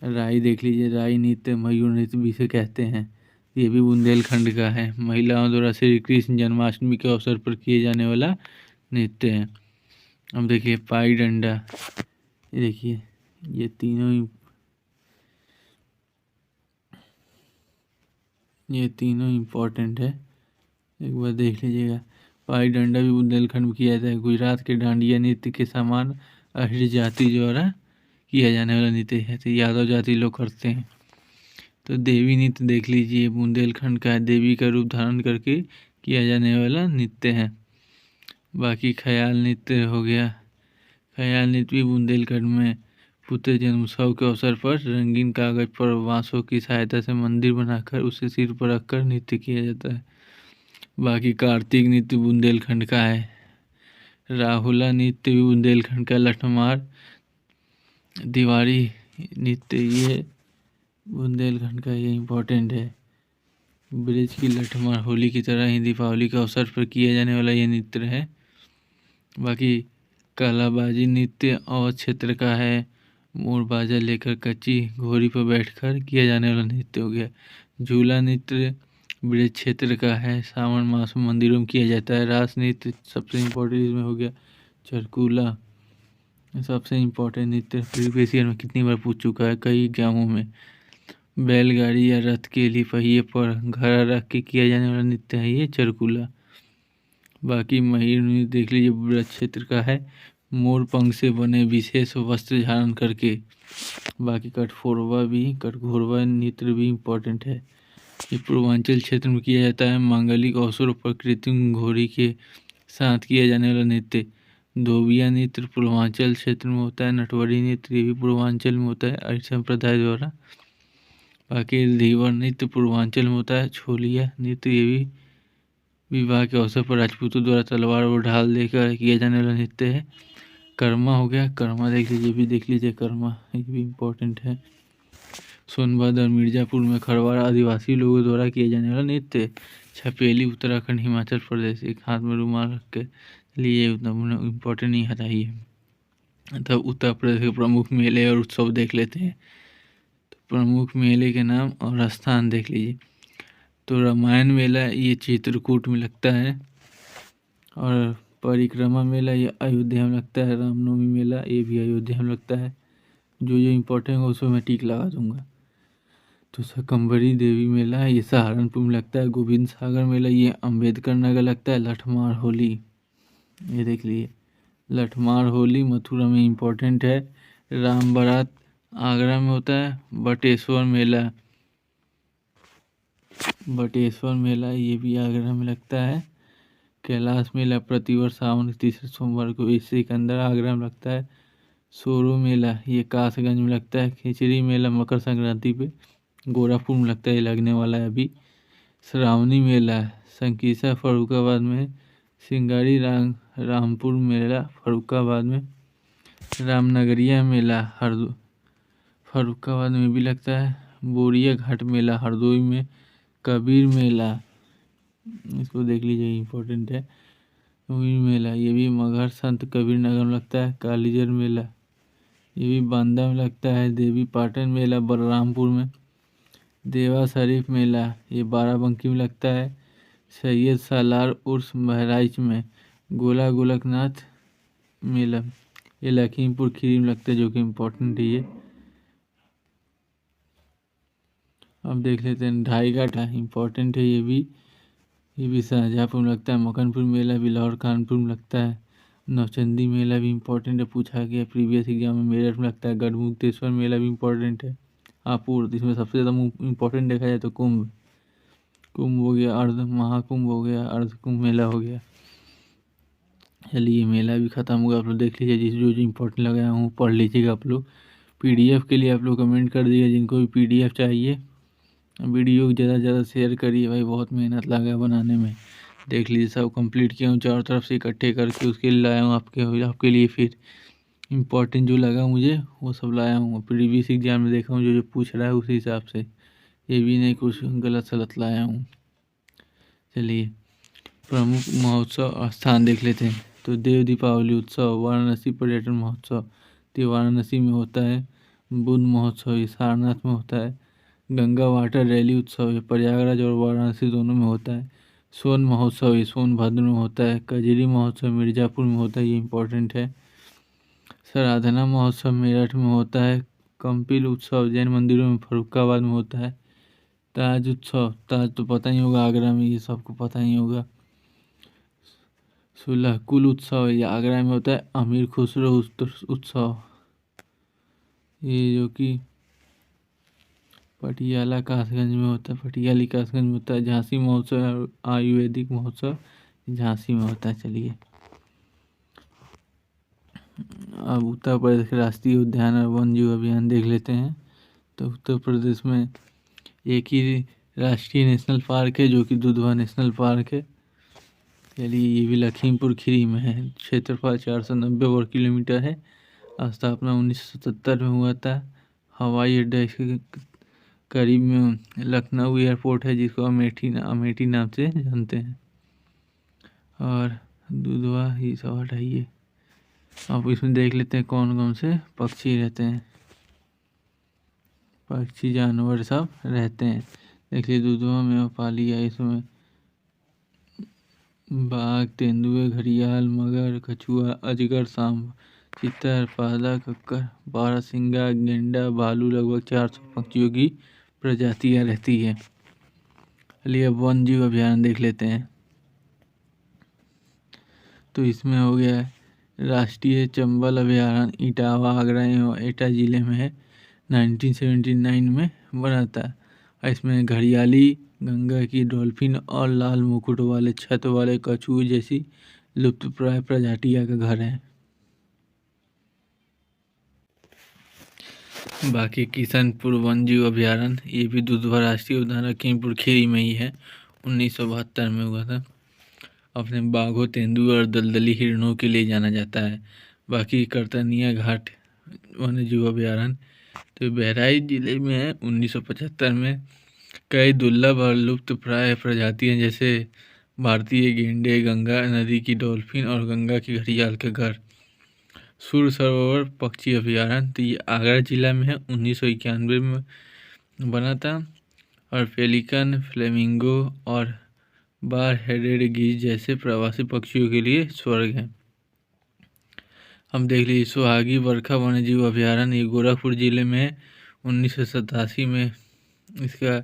राई देख लीजिए, राई नृत्य मयूर नृत्य भी इसे कहते हैं, ये भी बुंदेलखंड का है। महिलाओं द्वारा श्री कृष्ण जन्माष्टमी के अवसर पर किए जाने वाला नृत्य है। अब देखिए पाई डंडा, ये देखिए ये तीनों इम्पोर्टेंट है, एक बार देख लीजिएगा। पाई डंडा भी बुंदेलखंड में किया जाता है। गुजरात के डांडिया नृत्य के समान अहिर जाति द्वारा किया जाने वाला नृत्य है, तो यादव जाति लोग करते हैं। तो देवी नृत्य देख लीजिए, बुंदेलखंड का है, देवी का रूप धारण करके किया जाने वाला नृत्य है। बाकी ख्याल नृत्य हो गया, ख्याल नृत्य भी बुंदेलखंड में पुत्र जन्मोत्सव के अवसर पर रंगीन कागज पर बांसों की सहायता से मंदिर बनाकर उसे सिर पर रखकर नृत्य किया जाता है। बाकी कार्तिक नृत्य बुंदेलखंड का है। राहुला नृत्य भी बुंदेलखंड का। लठमार दिवाली नृत्य ये बुंदेलखंड का, ये इम्पोर्टेंट है। ब्रिज की लठमार होली की तरह ही दीपावली के अवसर पर किया जाने वाला ये नृत्य है। बाकी कालाबाजी नृत्य अवध क्षेत्र का है। मोर बाजा लेकर कच्ची घोड़ी पर बैठकर किया जाने वाला नृत्य हो गया। झूला नृत्य ब्रज क्षेत्र का है, सावन मास में मंदिरों में किया जाता है। रास नृत्य सबसे इम्पोर्टेंट इसमें हो गया। चरकूला सबसे इम्पोर्टेंट नृत्य, प्रीवियस ईयर में कितनी बार पूछ चुका है कई एग्जामों में। बैलगाड़ी या रथ के लिए पहिए पर घड़ा रख के किया जाने वाला नृत्य है ये चरकूला। बाकी मयूर नृत्य देख लीजिए, ब्रज क्षेत्र का है, मोर पंख से बने विशेष वस्त्र धारण करके। बाकी कठघोरवा नृत्य भी इम्पोर्टेंट है, ये पूर्वांचल क्षेत्र में किया जाता है। मांगलिक अवसरों पर कृत्रिम घोड़ी के साथ किया जाने वाला नृत्य। धोबिया नृत्य पूर्वांचल क्षेत्र में होता है। नटवरी नृत्य ये भी पूर्वांचल में होता है आर्य संप्रदाय द्वारा। बाकी धीवर नृत्य पूर्वांचल में होता है। छोलिया नृत्य ये भी विवाह के अवसर पर राजपूतों द्वारा तलवार और ढाल लेकर किया जाने वाला नृत्य है। कर्मा हो गया, कर्मा देख लीजिए, भी देख लीजिए कर्मा, ये भी इम्पोर्टेंट है। सोनभद्र और मिर्जापुर में खरवाड़ आदिवासी लोगों द्वारा किए जाने वाला नृत्य। छपेली उत्तराखंड हिमाचल प्रदेश, एक हाथ में रुमाल रख के, लिए उतना इम्पोर्टेंट नहीं आता ही है। तब उत्तर प्रदेश के प्रमुख मेले और उत्सव देख लेते हैं। तो प्रमुख मेले के नाम और स्थान देख लीजिए। तो रामायण मेला ये चित्रकूट में लगता है, और परिक्रमा मेला ये अयोध्या में लगता है। रामनवमी मेला ये भी अयोध्या में लगता है। जो इम्पोर्टेंट है उसमें मैं टिक लगा दूंगा। तो शकंभरी देवी मेला ये सहारनपुर में लगता है। गोविंद सागर मेला ये अम्बेडकर नगर लगता है। लठमार होली ये देख लीजिए, लठमार होली मथुरा में इम्पोर्टेंट है। राम बारात आगरा में होता है। बटेश्वर मेला ये भी आगरा में लगता है। कैलाश मेला प्रतिवर्ष सावन के तीसरे सोमवार को इसी के अंदर आगरा में लगता है। सोरो मेला ये कासगंज में लगता है। खिचड़ी मेला मकर संक्रांति पे गोरखपुर में लगता है, ये लगने वाला है अभी। श्रावणी मेला संकीसा फर्रुखाबाद में है। सिंगाड़ी रामपुर मेला फर्रुखाबाद में। रामनगरिया मेला फर्रुखाबाद में भी लगता है। बोरिया घाट मेला हरदोई में। कबीर मेला इसको देख लीजिए, इम्पोर्टेंट है। कबीर मेला ये भी मगहर संत कबीर नगर में लगता है। कालीजर मेला ये भी बांदा में लगता है। देवी पाटन मेला बलरामपुर में। देवा शरीफ मेला ये बाराबंकी में लगता है। सैयद सालार उर्स बहराइच में। गोला गोलकनाथ मेला ये लखीमपुर खीरी में लगता है, जो कि इम्पोर्टेंट है ये। अब देख लेते हैं ढाई घाट इम्पोर्टेंट है ये भी शाहजहाँपुर में लगता है। मकनपुर मेला भी लाहौर कानपुर में लगता है। नौचंदी मेला भी इम्पोर्टेंट है, पूछा गया प्रीवियस एग्जाम में। मेरठ में लगता है। गढ़मुक्तेश्वर मेला भी इम्पोर्टेंट है। हापुड़ इसमें सबसे ज़्यादा इम्पोर्टेंट देखा जाए तो कुंभ हो गया, अर्ध महाकुंभ हो गया, अर्ध कुंभ मेला हो गया। चलिए मेला भी ख़त्म हुआ, आप लोग देख लीजिए। जिस जो इम्पोर्टेंट लगाया हूँ पढ़ लीजिएगा आप लोग। पीडीएफ के लिए आप लोग कमेंट कर दीजिए जिनको भी पीडीएफ चाहिए। वीडियो को ज़्यादा से ज़्यादा शेयर करिए भाई, बहुत मेहनत लगा है बनाने में। देख लीजिए सब कंप्लीट किया हूँ चारों तरफ से इकट्ठे करके, उसके लिए लाया हूँ आपके लिए। फिर इम्पोर्टेंट जो लगा मुझे वो सब लाया हूँ। प्रीवियस एग्जाम में देखा हूँ जो जो पूछ रहा है उसी हिसाब से, ये भी नहीं कुछ गलत सलत लाया हूँ। चलिए प्रमुख महोत्सव और स्थान देख लेते हैं। तो देव दीपावली उत्सव वाराणसी पर्यटन महोत्सव तो वाराणसी में होता है। बुद्ध महोत्सव ये सारनाथ में होता है। गंगा वाटर रैली उत्सव ये प्रयागराज और वाराणसी दोनों में होता है। सोन महोत्सव ये सोनभद्र में होता है। कजरी महोत्सव मिर्ज़ापुर में होता है, ये इम्पोर्टेंट है। साराधना महोत्सव मेरठ में होता है। कंपिल उत्सव जैन मंदिरों में फर्रुखाबाद में होता है। ताज उत्सव ताज तो पता ही होगा आगरा में, ये सबको पता ही होगा। सुलह कुल उत्सव ये आगरा में होता है। अमीर खुसरो उत्सव ये जो कि पटियाला कासगंज में होता है, पटियाली कासगंज में होता है। झांसी महोत्सव आयुर्वेदिक महोत्सव झांसी में होता है। चलिए अब उत्तर प्रदेश के राष्ट्रीय उद्यान और वन जीव अभियान देख लेते हैं। तो उत्तर प्रदेश में एक ही राष्ट्रीय नेशनल पार्क है जो कि दुधवा नेशनल पार्क है। चलिए ये भी लखीमपुर खीरी में है। क्षेत्रफल 490 वर्ग किलोमीटर है। स्थापना 1977 में हुआ था। हवाई अड्डा इसके करीब में लखनऊ एयरपोर्ट है, जिसको अमेठी नाम से जानते हैं। और दुधवा ही सब हटाइए। अब इसमें देख लेते हैं कौन कौन से पक्षी रहते हैं, पक्षी जानवर सब रहते हैं। देखिए दुधवा में पा लिया इसमें बाघ, तेंदुए, घड़ियाल, मगर, कछुआ, अजगर, सांप, चित्तर, पादा, कक्कर, बारहसिंगा, गेंडा, भालू लगभग 400 पक्षियों की प्रजातियां रहती है। चलिए अब वन जीव अभियान देख लेते हैं। तो इसमें हो गया राष्ट्रीय चंबल अभयारण्य इटावा आगरा एवं एटा जिले में है। 1979 में बना था। इसमें घड़ियाली, गंगा की डॉल्फिन और लाल मुकुट वाले छत वाले कछुए जैसी लुप्तप्राय प्रजातियां का घर है। बाकी किशनपुर वन जीव अभयारण्य ये भी दुधवा राष्ट्रीय उद्यान लखीमपुर खीरी में ही है। 1972 में हुआ था। अपने बाघों, तेंदुए और दलदली हिरणों के लिए जाना जाता है। बाकी करतनिया घाट वन्य जीव अभयारण्य तो बहराइच जिले में है। 1975 में कई दुर्लभ और लुप्त प्राय प्रजातियां जैसे भारतीय गेंडे, गंगा नदी की डॉल्फिन और गंगा की घड़ियाल के घर। सूर सरोवर पक्षी अभयारण्य तो ये आगरा जिला में है। 1991 में बना था। और पेलिकन, फ्लेमिंगो और बार हेडेड गीज जैसे प्रवासी पक्षियों के लिए स्वर्ग है। हम देख लीजिए सुहागी बरखा वन्यजीव अभयारण्य ये गोरखपुर जिले में है। 1987 में इसका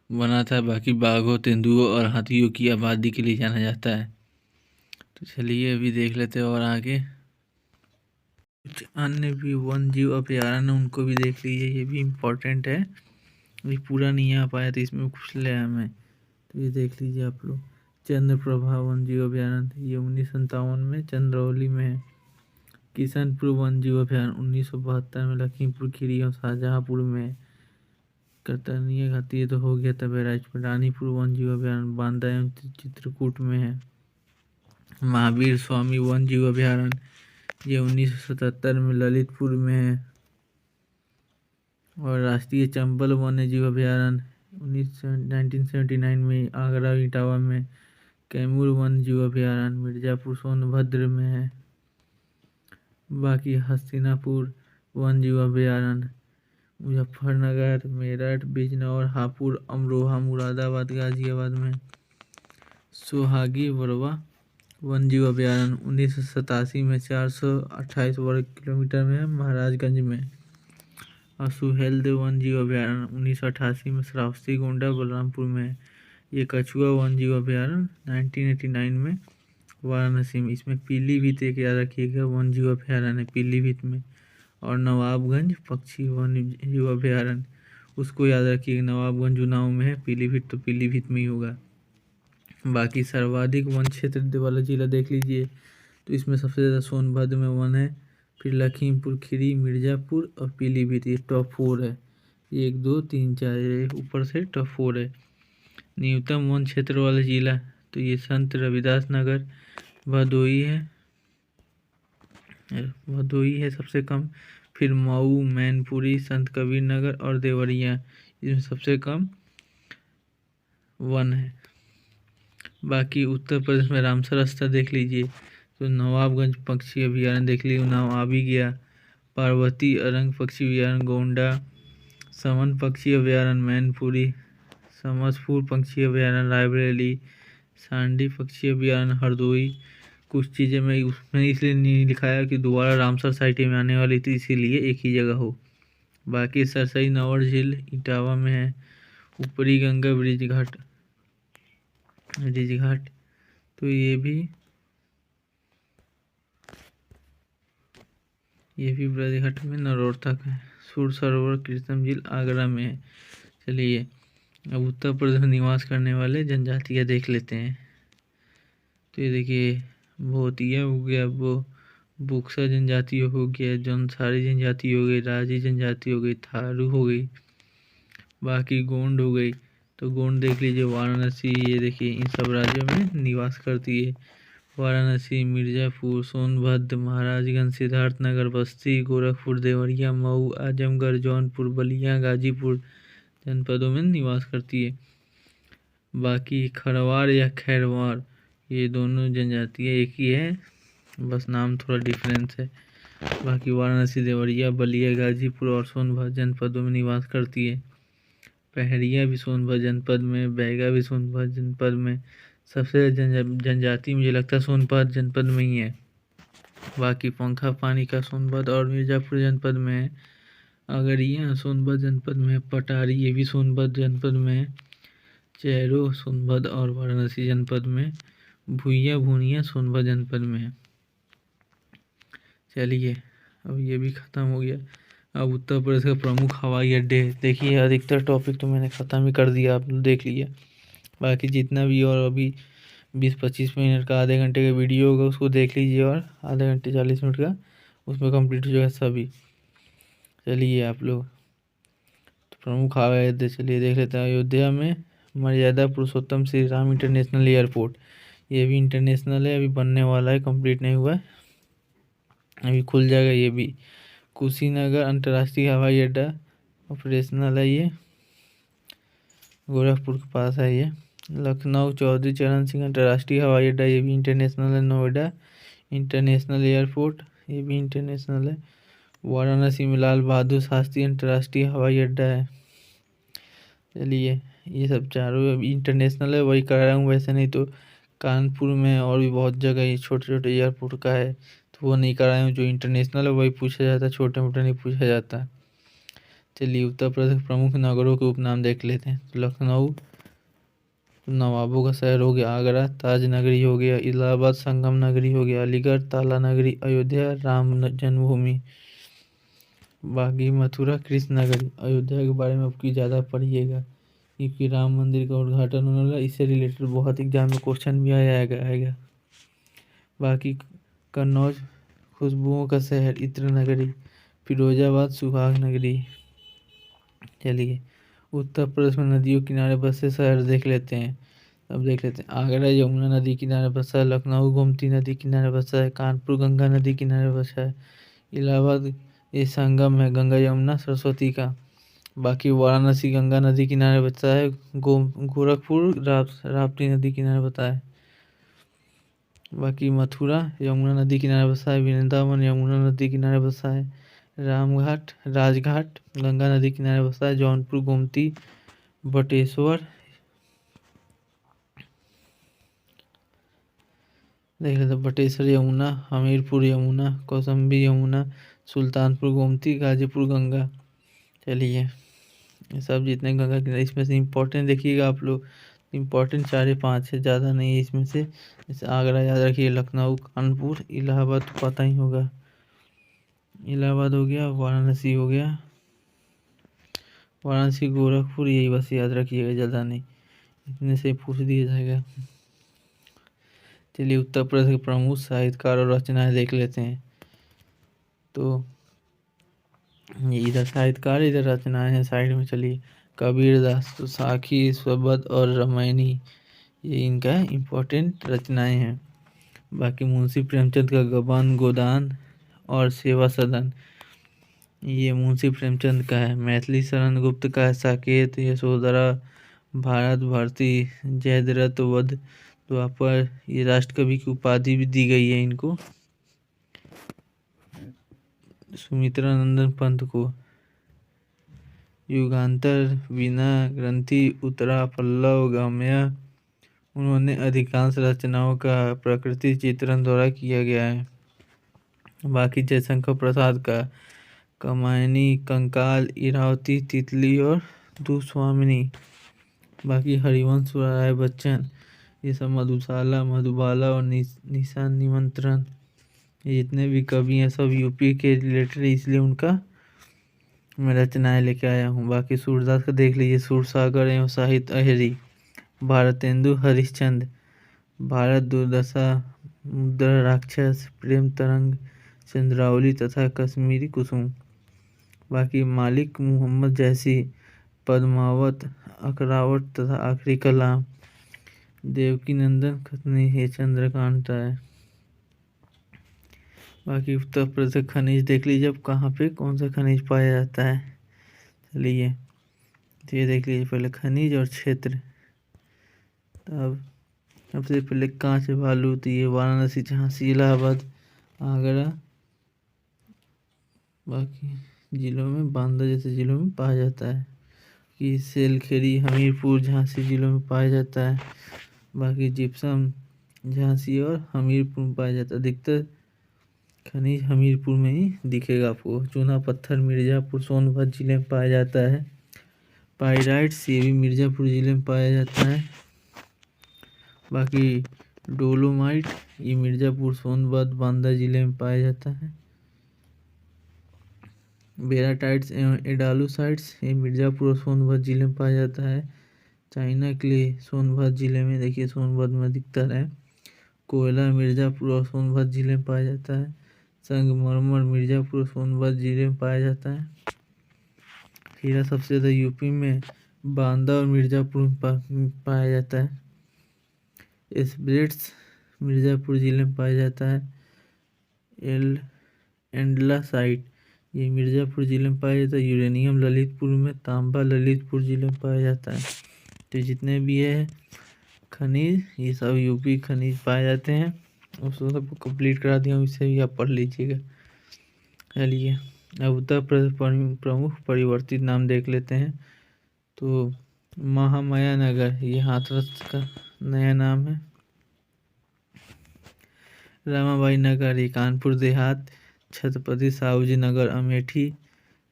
बना था। बाकी बाघों, तेंदुओं और हाथियों की आबादी के लिए जाना जाता है। तो चलिए अभी देख लेते हैं और आगे कुछ अन्य भी वन जीव अभयारण्य उनको भी देख लीजिए, ये भी इम्पोर्टेंट है। अभी पूरा नहीं आ पाया तो इसमें कुछ ले आया मैं, तो ये देख लीजिए आप लोग। चंद्रप्रभा वन जीव अभयारण्य ये 1957 में चंद्रौली में है। किशनपुर वन जीव अभयारण्य 1972 में लखीमपुर खीरी और शाहजहांपुर में। कतरनिया घाटी तो हो गया तब राजपुर। रानीपुर वन जीव अभयारण्य बांदा एवं चित्रकूट में है। महावीर स्वामी वन जीव अभयारण्य ये 1977 में ललितपुर में है। और राष्ट्रीय चंबल वन्य जीव अभयारण्य 1979 में आगरा इटावा में। कैमूर वन जीव अभयारण्य मिर्जापुर सोनभद्र में है। बाकी हस्तिनापुर वन जीव अभयारण्य मुजफ्फरनगर, मेरठ, बिजनौर, हापुड़, अमरोहा, मुरादाबाद, गाजियाबाद में। सोहागी बरवा वन जीव अभयारण्य 1987 में 428 वर्ग किलोमीटर में है, महाराजगंज में। और सुहेलदेव वन जीव अभयारण्य 1988 में श्रावस्ती, गोंडा, बलरामपुर में है। ये कछुआ वन जीव अभयारण्य 1989 में वाराणसी में। इसमें पीलीभीत एक याद रखिएगा वन जीव अभयारण्य पीलीभीत में। और नवाबगंज पक्षी वन जीव अभयारण्य उसको याद रखिएगा, नवाबगंज उन्नाव में है, पीलीभीत तो पीलीभीत में ही होगा। बाकी सर्वाधिक वन क्षेत्र वाला जिला देख लीजिए तो इसमें सबसे ज़्यादा सोनभद्र में वन है, फिर लखीमपुर खीरी, मिर्ज़ापुर और पीलीभीत, ये टॉप 4 है। 1 2 3 4 ऊपर से टॉप 4 है। न्यूनतम वन क्षेत्र वाला जिला तो ये संत रविदास नगर भदोई है सबसे कम। फिर मऊ, मैनपुरी, संत कबीर नगर और देवरिया, इसमें सबसे कम वन है। बाकी उत्तर प्रदेश में रामसर रास्ता देख लीजिए तो नवाबगंज पक्षी अभयारण्य देख लीजिए, नाम आ भी गया। पार्वती अरंग पक्षी अभयारण्य गोंडा, समन पक्षी अभयारण्य मैनपुरी, समसपुर पक्षी अभयारण्य रायबरेली, सांडी पक्षी अभयारण्य हरदोई। कुछ चीज़ें मैं उसमें इसलिए नहीं लिखाया कि दोबारा रामसर साइट में आने वाली थी, इसीलिए एक ही जगह हो। बाकी सरसई नौर झील इटावा में है। ऊपरी गंगा ब्रिज घाट तो ये भी ब्रज घाट में नरौर तक है। सूर सरोवर कृष्ण झील आगरा में है। चलिए अब उत्तर प्रदेश में निवास करने वाले जनजातियाँ देख लेते हैं। तो ये देखिए भोतिया हो गया, वो बुक्सा जनजाति हो गया, जौनसारी जनजाति हो गई, राजी जनजाति हो गई, थारू हो गई। बाकी गोंड हो गई तो गोंड देख लीजिए वाराणसी, ये देखिए इन सब राज्यों में निवास करती है। वाराणसी, मिर्ज़ापुर, सोनभद्र, महाराजगंज, सिद्धार्थनगर, बस्ती, गोरखपुर, देवरिया, मऊ, आजमगढ़, जौनपुर, बलिया, गाजीपुर जनपदों में निवास करती है। बाकी खरवार या खैरवार ये दोनों जनजातियाँ एक ही है, बस नाम थोड़ा डिफरेंस है। बाकी वाराणसी, देवरिया, बलिया, गाजीपुर और सोनभद्र जनपदों में निवास करती है। पहरिया भी सोनभद्र जनपद में, बैगा भी सोनभद्र जनपद में। सबसे जनजाति मुझे लगता है सोनभद्र जनपद में ही है। बाकी पंखा पानी का सोनभद्र और मिर्ज़ापुर जनपद में है। अगरिया सोनभद्र जनपद में है। पटारी ये भी सोनभद्र जनपद में है। चैरो सोनभद्र और वाराणसी जनपद में। भुइया भूनिया सोनभद्र जनपद में है। चलिए अब ये भी ख़त्म हो गया। अब उत्तर प्रदेश का प्रमुख हवाई अड्डे देखिए, अधिकतर टॉपिक तो मैंने ख़त्म ही कर दिया, आप देख लिया। बाकी जितना भी और अभी 20-25 मिनट का आधे घंटे का वीडियो होगा उसको देख लीजिए, और आधे घंटे 40 मिनट का उसमें कंप्लीट हो जाएगा सभी। चलिए आप लोग तो प्रमुख हवाई अड्डे चलिए देख लेते हैं। अयोध्या में मर्यादा पुरुषोत्तम श्री राम इंटरनेशनल एयरपोर्ट, ये भी इंटरनेशनल है, अभी बनने वाला है, कंप्लीट नहीं हुआ है, अभी खुल जाएगा ये भी। कुशीनगर अंतर्राष्ट्रीय हवाई अड्डा ऑपरेशनल है, ये गोरखपुर के पास है ये। लखनऊ चौधरी चरण सिंह अंतर्राष्ट्रीय हवाई अड्डा, ये भी इंटरनेशनल है। नोएडा इंटरनेशनल एयरपोर्ट, ये भी इंटरनेशनल है। वाराणसी में लाल बहादुर शास्त्री अंतर्राष्ट्रीय हवाई अड्डा है। चलिए ये सब चारों इंटरनेशनल है, वही करा रहा हूँ, वैसे नहीं तो कानपुर में और भी बहुत जगह ये छोटे छोटे एयरपोर्ट का है, तो वो नहीं कराए हूँ। जो इंटरनेशनल है वही पूछा जाता है, छोटे मोटे नहीं पूछा जाता। चलिए उत्तर प्रदेश प्रमुख नगरों के उपनाम देख लेते हैं। तो लखनऊ नवाबों का शहर हो गया, आगरा ताज नगरी हो गया, इलाहाबाद संगम नगरी हो गया, अलीगढ़ ताला नगरी, अयोध्या राम जन्मभूमि। बाकी मथुरा कृष्ण नगरी। अयोध्या के बारे में आपकी ज़्यादा पढ़िएगा क्योंकि राम मंदिर का उद्घाटन होने वाला, इससे रिलेटेड बहुत एग्जाम में क्वेश्चन भी आएगा। बाकी कन्नौज खुशबुओं का शहर इत्र नगरी, फिरोजाबाद सुहाग नगरी। चलिए उत्तर प्रदेश में नदियों किनारे बसे शहर देख लेते हैं। अब देख लेते हैं, आगरा यमुना नदी किनारे बसा है, लखनऊ गोमती नदी किनारे बसा है, कानपुर गंगा नदी किनारे बसा है, इलाहाबाद ये संगम है गंगा यमुना सरस्वती का। बाकी वाराणसी गंगा नदी किनारे बसा है, गोरखपुर राप्ती नदी किनारे बसा है। बाकी मथुरा यमुना नदी किनारे बसा है, वृंदावन यमुना नदी किनारे बसा है, रामघाट राजघाट गंगा नदी किनारे बसा है, जौनपुर गोमती बटेश्वर देख लेते बटेश्वर यमुना, हमीरपुर यमुना, कौशाम्बी यमुना, सुल्तानपुर गोमती, गाजीपुर गंगा। चलिए ये सब जितने गंगा किनारे इसमें से इम्पोर्टेंट देखिएगा आप लोग, इम्पोर्टेंट 4-5 है, ज़्यादा नहीं है इसमें से। जैसे आगरा याद रखिए, लखनऊ, कानपुर, इलाहाबाद तो पता ही होगा, इलाहाबाद हो गया, वाराणसी हो गया, वाराणसी गोरखपुर, यही बस याद रखिएगा, ज़्यादा नहीं, इतने से पूछ दिया जाएगा। चलिए उत्तर प्रदेश के प्रमुख साहित्यकार और रचनाएं देख लेते हैं। तो ये इधर साहित्यकार इधर रचनाएं हैं साइड में। चलिए कबीरदास तो साखी स्वबद और रामायणी, ये इनका इम्पोर्टेंट रचनाएं हैं। बाकी मुंशी प्रेमचंद का गबन गोदान और सेवा सदन, ये मुंशी प्रेमचंद का है। मैथिली शरण गुप्त का है साकेत, यशोधरा, भारत भारती, जयद्रथ वध द्वापर, ये राष्ट्रकवि की उपाधि भी दी गई है इनको। सुमित्रा नंदन पंत को युगांतर, वीणा ग्रंथि, उत्तरा, पल्लव, गम्य, उन्होंने अधिकांश रचनाओं का प्रकृति चित्रण द्वारा किया गया है। बाकी जयशंकर प्रसाद का कामायनी, कंकाल, इरावती, तितली और दुस्वामिनी। बाकी हरिवंश राय बच्चन, ये सब मधुशाला, मधुबाला और निशान निमंत्रण, ये जितने भी कवि हैं सब यूपी के रिलेटेड, इसलिए उनका मैं रचनाएं लेके आया हूँ। बाकी सूरदास का देख लीजिए, सूरसागर एवं साहित्य अहरी, भारतेंदु हरिश्चंद्र, भारत दुर्दशा, मुद्रा राक्षस, प्रेम तरंग, चंद्रावली तथा कश्मीरी कुसुम। बाकी मालिक मोहम्मद जैसी, पद्मावत, अकरावट तथा आखिरी कलाम, देवकी नंदन खतनी, ये चंद्रकांता है। बाकी उत्तर प्रदेश खनिज देख लीजिए, अब कहाँ पे कौन सा खनिज पाया जाता है। चलिए तो ये देख लीजिए पहले खनिज और क्षेत्र। अब सबसे पहले कांच बालू, तो ये वाराणसी, झांसी, इलाहाबाद, आगरा, बाकी जिलों में बांदा जैसे जिलों में पाया जाता है। कि सेलखेरी हमीरपुर झांसी जिलों में पाया जाता है। बाकी जिप्सम झांसी और हमीरपुर में पाया जाता है। अधिकतर खनिज हमीरपुर में ही दिखेगा आपको। चूना पत्थर मिर्ज़ापुर सोनभद्र जिले में पाया जाता है। पाइराइट्स ये भी मिर्ज़ापुर जिले में पाया जाता है। बाकी डोलोमाइट ये मिर्ज़ापुर सोनभद्र बांदा जिले में पाया जाता है। बेराटाइट्स एवं एडालूसाइट्स ये मिर्ज़ापुर और सोनभद्र जिले में पाया जाता है। चाइना क्ले सोनभद्र जिले में, देखिए सोनभद्र में अधिकतर है। कोयला मिर्ज़ापुर और सोनभद्र जिले में पाया जाता है। संगमरमर मिर्ज़ापुर और सोनभद्र जिले में पाया जाता है। हीरा सबसे ज़्यादा यूपी में बांदा और मिर्ज़ापुर में पाया जाता है। एस्बेस्टस मिर्ज़ापुर जिले में पाया जाता है। एंडलासाइट ये मिर्ज़ापुर जिले में पाया जाता है। यूरेनियम ललितपुर में, तांबा ललितपुर जिले में पाया जाता है। तो जितने भी है खनिज ये सब यूपी खनिज पाए जाते हैं। उसको सबको कंप्लीट करा दिया हूँ, इसे भी आप पढ़ लीजिएगा। चलिए अब उत्तर प्रदेश प्रमुख परिवर्तित नाम देख लेते हैं। तो महामाया नगर ये हाथरस का नया नाम है। रामाबाई नगर ये कानपुर देहात। छत्रपति साहूजी नगर अमेठी।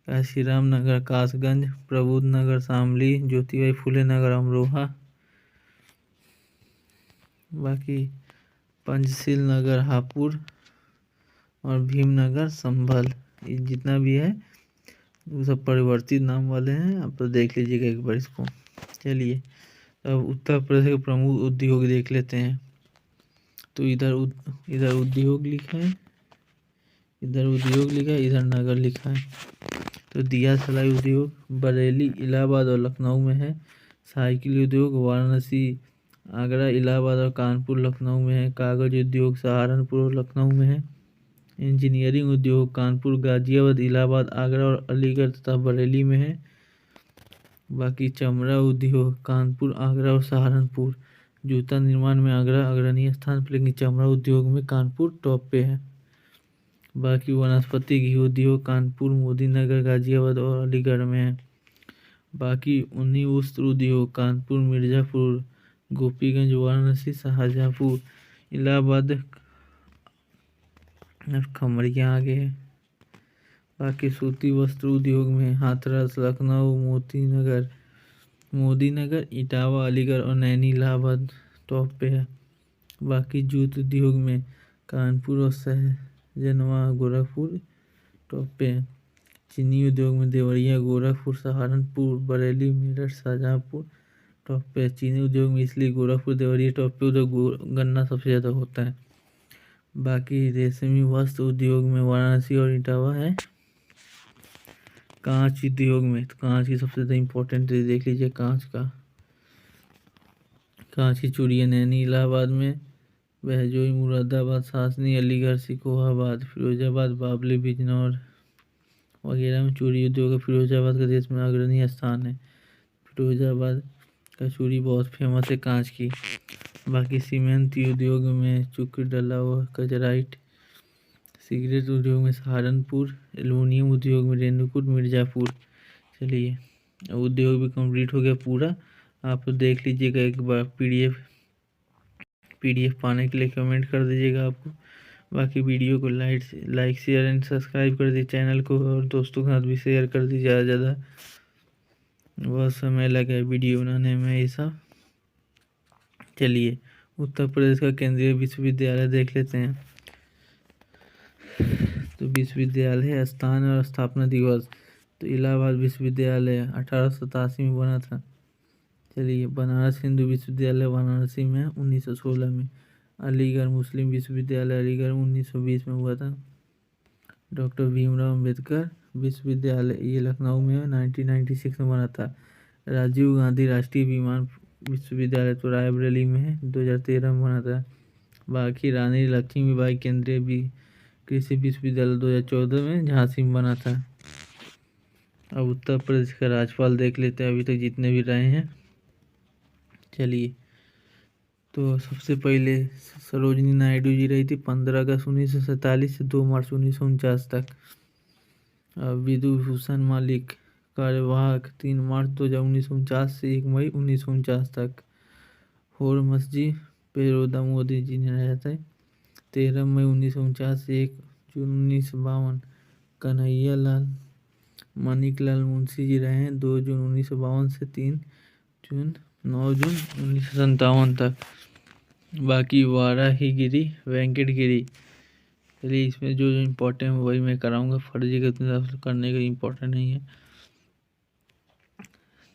काशीराम नगर कासगंज। प्रबोध नगर शामली। ज्योतिबाई फुले नगर अमरोहा। बाकी पंचशील नगर हापुड़ और भीमनगर संभल, ये जितना भी है वो सब परिवर्तित नाम वाले हैं। आप तो देख लीजिएगा एक बार इसको। चलिए अब उत्तर प्रदेश के प्रमुख उद्योग देख लेते हैं। तो इधर उद्योग लिखा है, इधर उद्योग लिखा है, इधर नगर लिखा है। तो दिया सलाई उद्योग बरेली, इलाहाबाद और लखनऊ में है। साइकिल उद्योग वाराणसी, आगरा, इलाहाबाद और कानपुर लखनऊ में है। कागज उद्योग सहारनपुर और लखनऊ में है। इंजीनियरिंग उद्योग कानपुर, गाजियाबाद, इलाहाबाद, आगरा और अलीगढ़ तथा बरेली में है। बाकी चमड़ा उद्योग कानपुर, आगरा और सहारनपुर। जूता निर्माण में आगरा अग्रणी स्थान पर, लेकिन चमड़ा उद्योग में कानपुर टॉप पे है। बाकी वनस्पति घी उद्योग कानपुर, मोदीनगर, गाजियाबाद और अलीगढ़ में है। बाकी ऊनी वस्त्र उद्योग कानपुर, मिर्ज़ापुर, गोपीगंज, वाराणसी, शाहजहाँपुर, इलाहाबाद, खमरिया आगे है। बाकी सूती वस्त्र उद्योग में हाथरस, लखनऊ, मोदीनगर, इटावा, अलीगढ़ और नैनी, इलाहाबाद टॉप पे है। बाकी जूट उद्योग में कानपुर और सहजनवा, गोरखपुर टॉप पे है। चीनी उद्योग में देवरिया, गोरखपुर, सहारनपुर, बरेली, मेरठ, शाहजहाँपुर टॉप पे है। चीनी उद्योग में इसलिए गोरखपुर, देवरिया टॉप पे, उधर गन्ना सबसे ज़्यादा होता है। बाकी रेशमी वस्त्र उद्योग में वाराणसी और इटावा है। कांच उद्योग में, तो कांच की सबसे ज़्यादा इम्पोर्टेंट देख लीजिए, कांच की चूड़ियाँ नैनी, इलाहाबाद में, बहजोई, मुरादाबाद, सासनी, अलीगढ़, सिकोहाबाद, फिरोजाबाद, बाबली, बिजनौर वगैरह में चूड़ी उद्योग है। फिरोजाबाद का देश में अग्रणी स्थान है। फिरोजाबाद का चूड़ी बहुत फेमस है कांच की। बाकी सीमेंट उद्योग में चुक, डला व कजराइट। सिगरेट उद्योग में सहारनपुर। एल्युमिनियम उद्योग में रेणुकूट, मिर्ज़ापुर। चलिए, अब उद्योग भी कंप्लीट हो गया पूरा। आप देख लीजिएगा एक बार, पीडीएफ पाने के लिए कमेंट कर दीजिएगा आपको। बाकी वीडियो को लाइक शेयर एंड सब्सक्राइब कर दीजिए चैनल को, और दोस्तों के साथ भी शेयर कर दीजिए ज़्यादा से ज़्यादा। बहुत समय लगा है वीडियो बनाने में ये सब। चलिए, उत्तर प्रदेश का केंद्रीय विश्वविद्यालय देख लेते हैं। तो विश्वविद्यालय स्थान और स्थापना दिवस, तो इलाहाबाद विश्वविद्यालय 1887 में बना था। चलिए, बनारस हिंदू विश्वविद्यालय वाराणसी में 1916 में। अलीगढ़ मुस्लिम विश्वविद्यालय अलीगढ़ 1920 में हुआ था। डॉक्टर भीमराव अम्बेडकर विश्वविद्यालय ये लखनऊ में 1996 में बना था। राजीव गांधी राष्ट्रीय विमान विश्वविद्यालय तो रायबरेली में है, 2013 में बना था। बाकी रानी लक्ष्मीबाई केंद्रीय कृषि विश्वविद्यालय 2014 में झांसी में बना था। अब उत्तर प्रदेश का राज्यपाल देख लेते हैं अभी तक जितने भी रहे हैं। चलिए, तो सबसे पहले सरोजिनी नायडू जी रही थी 15 अगस्त 1947 से 2 मार्च 1949 तक। विधुभूषण मालिक कार्यवाहक 3 मार्च 2049 से 1 मई 1949 तक। होरमसजी पेरोदा मोदी जी ने रहा था 13 मई 1949 से 1 जून 1952। कन्हैया लाल मानिकलाल मुंशी जी रहे हैं 2 जून 1952 से 9 जून 1957 तक। बाकी वाराहीगिरी वेंकटगिरी, चलिए इसमें जो इम्पोर्टेंट है वही मैं कराऊंगा, फर्जी का इतना करने का इम्पोर्टेंट नहीं है।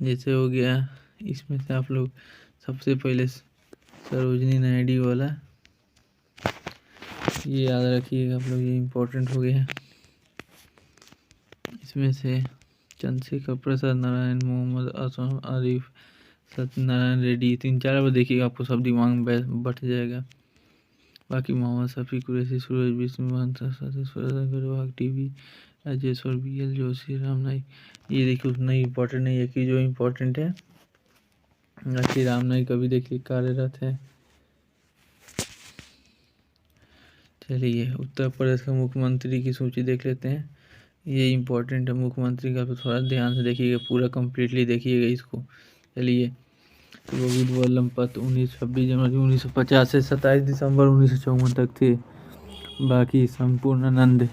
जैसे हो गया, इसमें से आप लोग सबसे पहले सरोजिनी नायडू वाला ये याद रखिएगा आप लोग, ये इम्पोर्टेंट हो गया। इसमें से चंद्रशेखर प्रसाद, नारायण, मोहम्मद असम, आरिफ, सत्यनारायण रेड्डी, 3-4 बार देखिएगा, आपको सब दिमाग में बैठ जाएगा। बाकी मोहम्मद शफी कुरैशी, सूरज विष्णु अग्रवाल, टीवी राजेश्वर, BL जोशी, राम नाईक, ये देखिए उतना ही इम्पोर्टेंट नहीं है कि जो इम्पोर्टेंट है। बाकी राम नाईक अभी देखिए कार्यरत है। चलिए, उत्तर प्रदेश का मुख्यमंत्री की सूची देख लेते हैं, ये इम्पोर्टेंट है मुख्यमंत्री का, तो थोड़ा ध्यान से देखिएगा, पूरा कम्प्लीटली देखिएगा इसको। चलिए, गोविंद वल्लभ पंत 26 जनवरी 1950 से 27 दिसंबर 1954 तक थे। बाकी संपूर्णानंद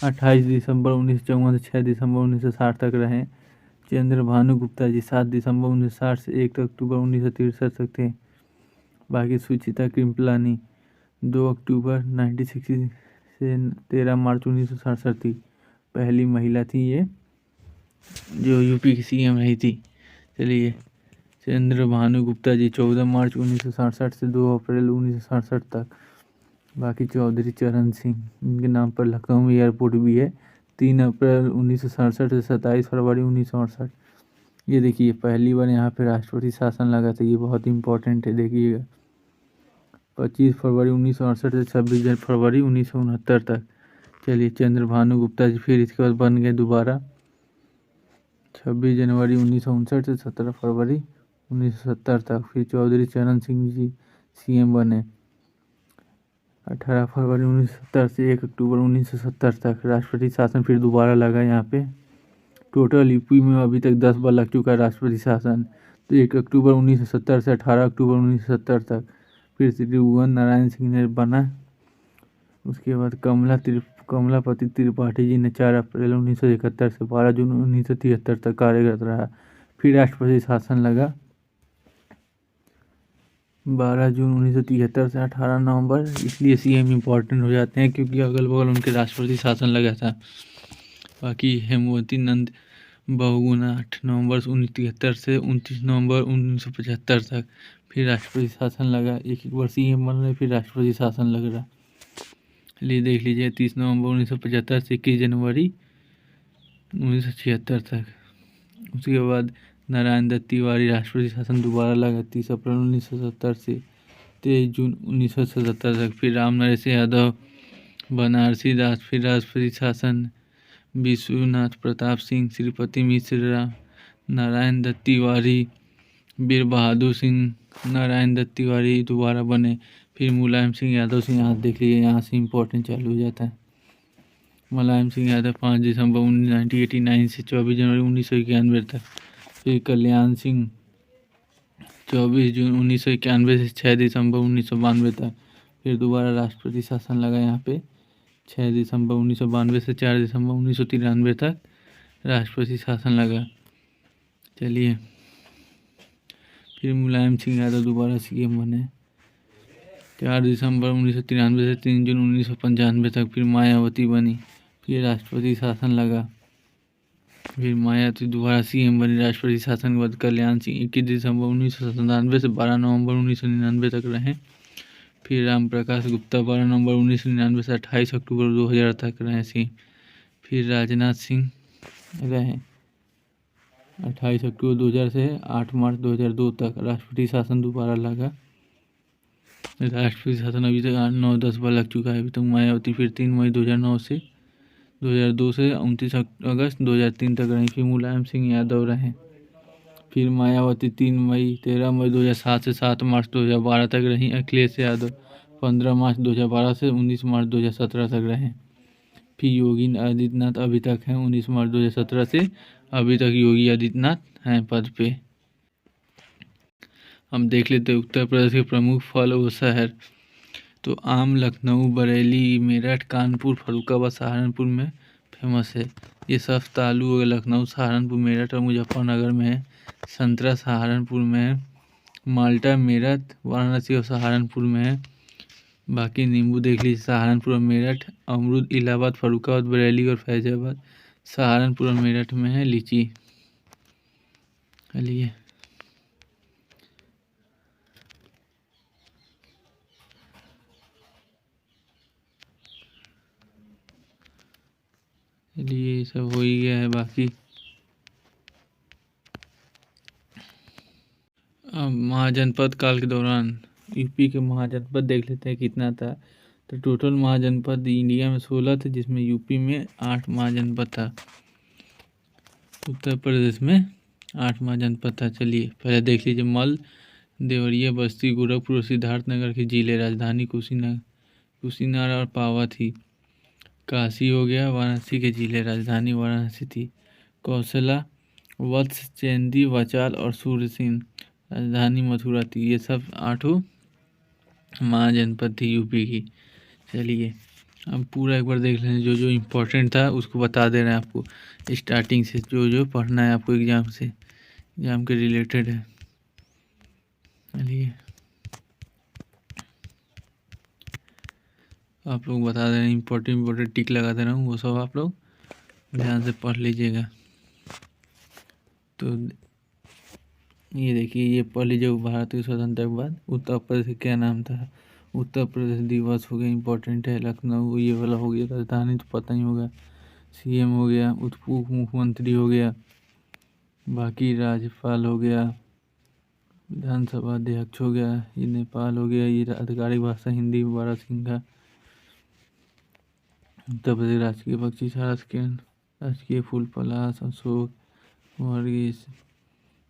28 दिसंबर 1954 से 6 दिसंबर 1960 तक रहे। चंद्र भानु गुप्ता जी 7 दिसंबर 1960 से 1 अक्टूबर 1963 तक थे। बाकी सुचिता कृपलानी 2 अक्टूबर 1960 से 13 मार्च 1967 थी। पहली महिला थी ये जो यूपी की CM रही थी। चलिए, चंद्र भानु गुप्ता जी 14 मार्च 1967 से 2 अप्रैल 1967 तक। बाकी चौधरी चरण सिंह, इनके नाम पर लखनऊ में एयरपोर्ट भी है। 3 अप्रैल 1967 से 27 फरवरी 1968। ये देखिए पहली बार यहाँ पे राष्ट्रपति शासन लगा था, ये बहुत इंपॉर्टेंट है, देखिएगा। 25 फरवरी 1968 से 26 फरवरी 1969 तक। चलिए चंद्रभानु गुप्ता जी फिर इसके बाद बन गए दोबारा 26 जनवरी 1959 से 17 फरवरी 1970 तक। फिर चौधरी चरण सिंह जी सीएम बने 18 फरवरी 1970 से 1 अक्टूबर 1970 तक। राष्ट्रपति शासन फिर दोबारा लगा यहाँ पे। टोटल यूपी में अभी तक 10 बार लग चुका है राष्ट्रपति शासन। तो 1 अक्टूबर 1970 से 18 अक्टूबर 1970 तक। फिर श्री त्रिभुवन नारायण सिंह ने बना। उसके बाद कमलापति त्रिपाठी जी ने 4 अप्रैल 1971 से 12 जून 1973 तक कार्यरत रहा। फिर राष्ट्रपति शासन लगा 12 जून 1973 से 18 नवंबर। इसलिए सीएम इम्पोर्टेंट हो जाते हैं क्योंकि अगल बगल उनके राष्ट्रपति शासन लगा था। बाकी हेमवती नंद बहुगुणा 8 नवंबर 1973 से 29 नवंबर 1975 तक। फिर राष्ट्रपति शासन लगा, एक बार सीएम बन रहे, फिर राष्ट्रपति शासन लग रहा। लिए देख लीजिए 30 नवंबर 1975 से 21 जनवरी 1976 तक। उसके बाद नारायण दत्त तिवारी राष्ट्रपति शासन दोबारा लगा 30 अप्रैल 1970 से 23 जून 1977 तक। फिर राम नरेश यादव, बनारसी दास, फिर राष्ट्रपति शासन विश्वनाथ प्रताप सिंह, श्रीपति मिश्रा, नारायण दत्त तिवारी, वीर बहादुर सिंह, नारायण दत्त तिवारी दोबारा बने। फिर मुलायम सिंह यादव से यहाँ देख लीजिए, यहाँ से इम्पोर्टेंट चालू हो जाता है। मुलायम सिंह यादव 5 दिसंबर 1989 से 24 जनवरी 1991 तक। फिर कल्याण सिंह 24 जून 1991 से 6 दिसंबर 1992 तक। फिर दोबारा राष्ट्रपति शासन लगा यहाँ पे 6 दिसंबर 1992 से 4 दिसंबर 1993 तक राष्ट्रपति शासन लगा। चलिए फिर मुलायम सिंह यादव दोबारा सीएम बने 4 दिसंबर 1993 से 3 जून 1995 तक। फिर मायावती बनी, फिर राष्ट्रपति शासन लगा। फिर मायावती दोबारा सीएम बनी राष्ट्रपति शासन के बाद। कल्याण सिंह 21 दिसंबर 1997 से 12 नवंबर 1999 तक रहे। फिर राम प्रकाश गुप्ता 12 नवंबर 1999 से 28 अक्टूबर 2000 तक रहे सीएम। फिर राजनाथ सिंह रहे 28 अक्टूबर 2000 से 8 मार्च 2002 तक। राष्ट्रपति शासन दोबारा लगा। राष्ट्रपति शासन अभी तक 9-10 बार लग चुका है अभी तक। मायावती फिर 3 मई 2009 से 2002 से 29 अगस्त 2003 तक रही। फिर मुलायम सिंह यादव रहे। फिर मायावती 13 मई 2007 से 7 मार्च 2012 तक रही। अखिलेश यादव 15 मार्च 2012 से 19 मार्च 2017 तक रहे। फिर योगी आदित्यनाथ अभी तक हैं 19 मार्च 2017 से अभी तक योगी आदित्यनाथ हैं पद पे। हम देख लेते हैं उत्तर प्रदेश के प्रमुख फल व शहर। तो आम लखनऊ, बरेली, मेरठ, कानपुर, फर्रुखाबाद, सहारनपुर में फेमस है। ये शफ्तालू लखनऊ, सहारनपुर, मेरठ और मुजफ्फरनगर में है। संतरा सहारनपुर में है। माल्टा मेरठ, वाराणसी और सहारनपुर में है। बाकी नींबू देख लीजिए सहारनपुर और मेरठ। अमरूद इलाहाबाद, फर्रुखाबाद, बरेली और फैजाबाद। सहारनपुर और मेरठ में है लीची। चलिए ये सब हो ही गया है। बाकी अब महाजनपद काल के दौरान यूपी के महाजनपद देख लेते हैं कितना था। तो टोटल महाजनपद इंडिया में 16 थे, जिसमें यूपी में 8 महाजनपद था। उत्तर प्रदेश में 8 महाजनपद था। चलिए पहले देख लीजिए मल, देवरिया, बस्ती, गोरखपुर और सिद्धार्थनगर की जिले। राजधानी कुशीनगर और पावा थी। काशी हो गया, वाराणसी के जिले। राजधानी वाराणसी थी। कौशला, वत्स, चेंदी, वचाल और सूरसिंह। राजधानी मथुरा थी। ये सब 8 महाजनपद थी यूपी की। चलिए अब पूरा एक बार देख लें, जो जो इम्पोर्टेंट था उसको बता दे रहे हैं आपको स्टार्टिंग से, जो जो पढ़ना है आपको एग्ज़ाम के रिलेटेड है। चलिए आप लोग बता दे रहे हैं, इम्पोर्टेंट टिक लगा दे रहा हूँ, वो सब आप लोग ध्यान से पढ़ लीजिएगा। तो ये देखिए, ये पढ़ लीजिए, भारत के स्वतंत्रता के बाद उत्तर प्रदेश का क्या नाम था। उत्तर प्रदेश दिवस हो गया, इम्पोर्टेंट है। लखनऊ ये वाला हो गया। राजधानी तो पता ही होगा। सीएम हो गया, उप मुख्यमंत्री हो गया, बाकी राज्यपाल हो गया, विधानसभा अध्यक्ष हो गया, ये नेपाल हो गया, ये आधिकारिक भाषा हिंदी 12 सिंघा। उत्तर प्रदेश राजकीय पक्षी सारस किरण, राजकीय फूल पलाश, अशोक, वर्गीस।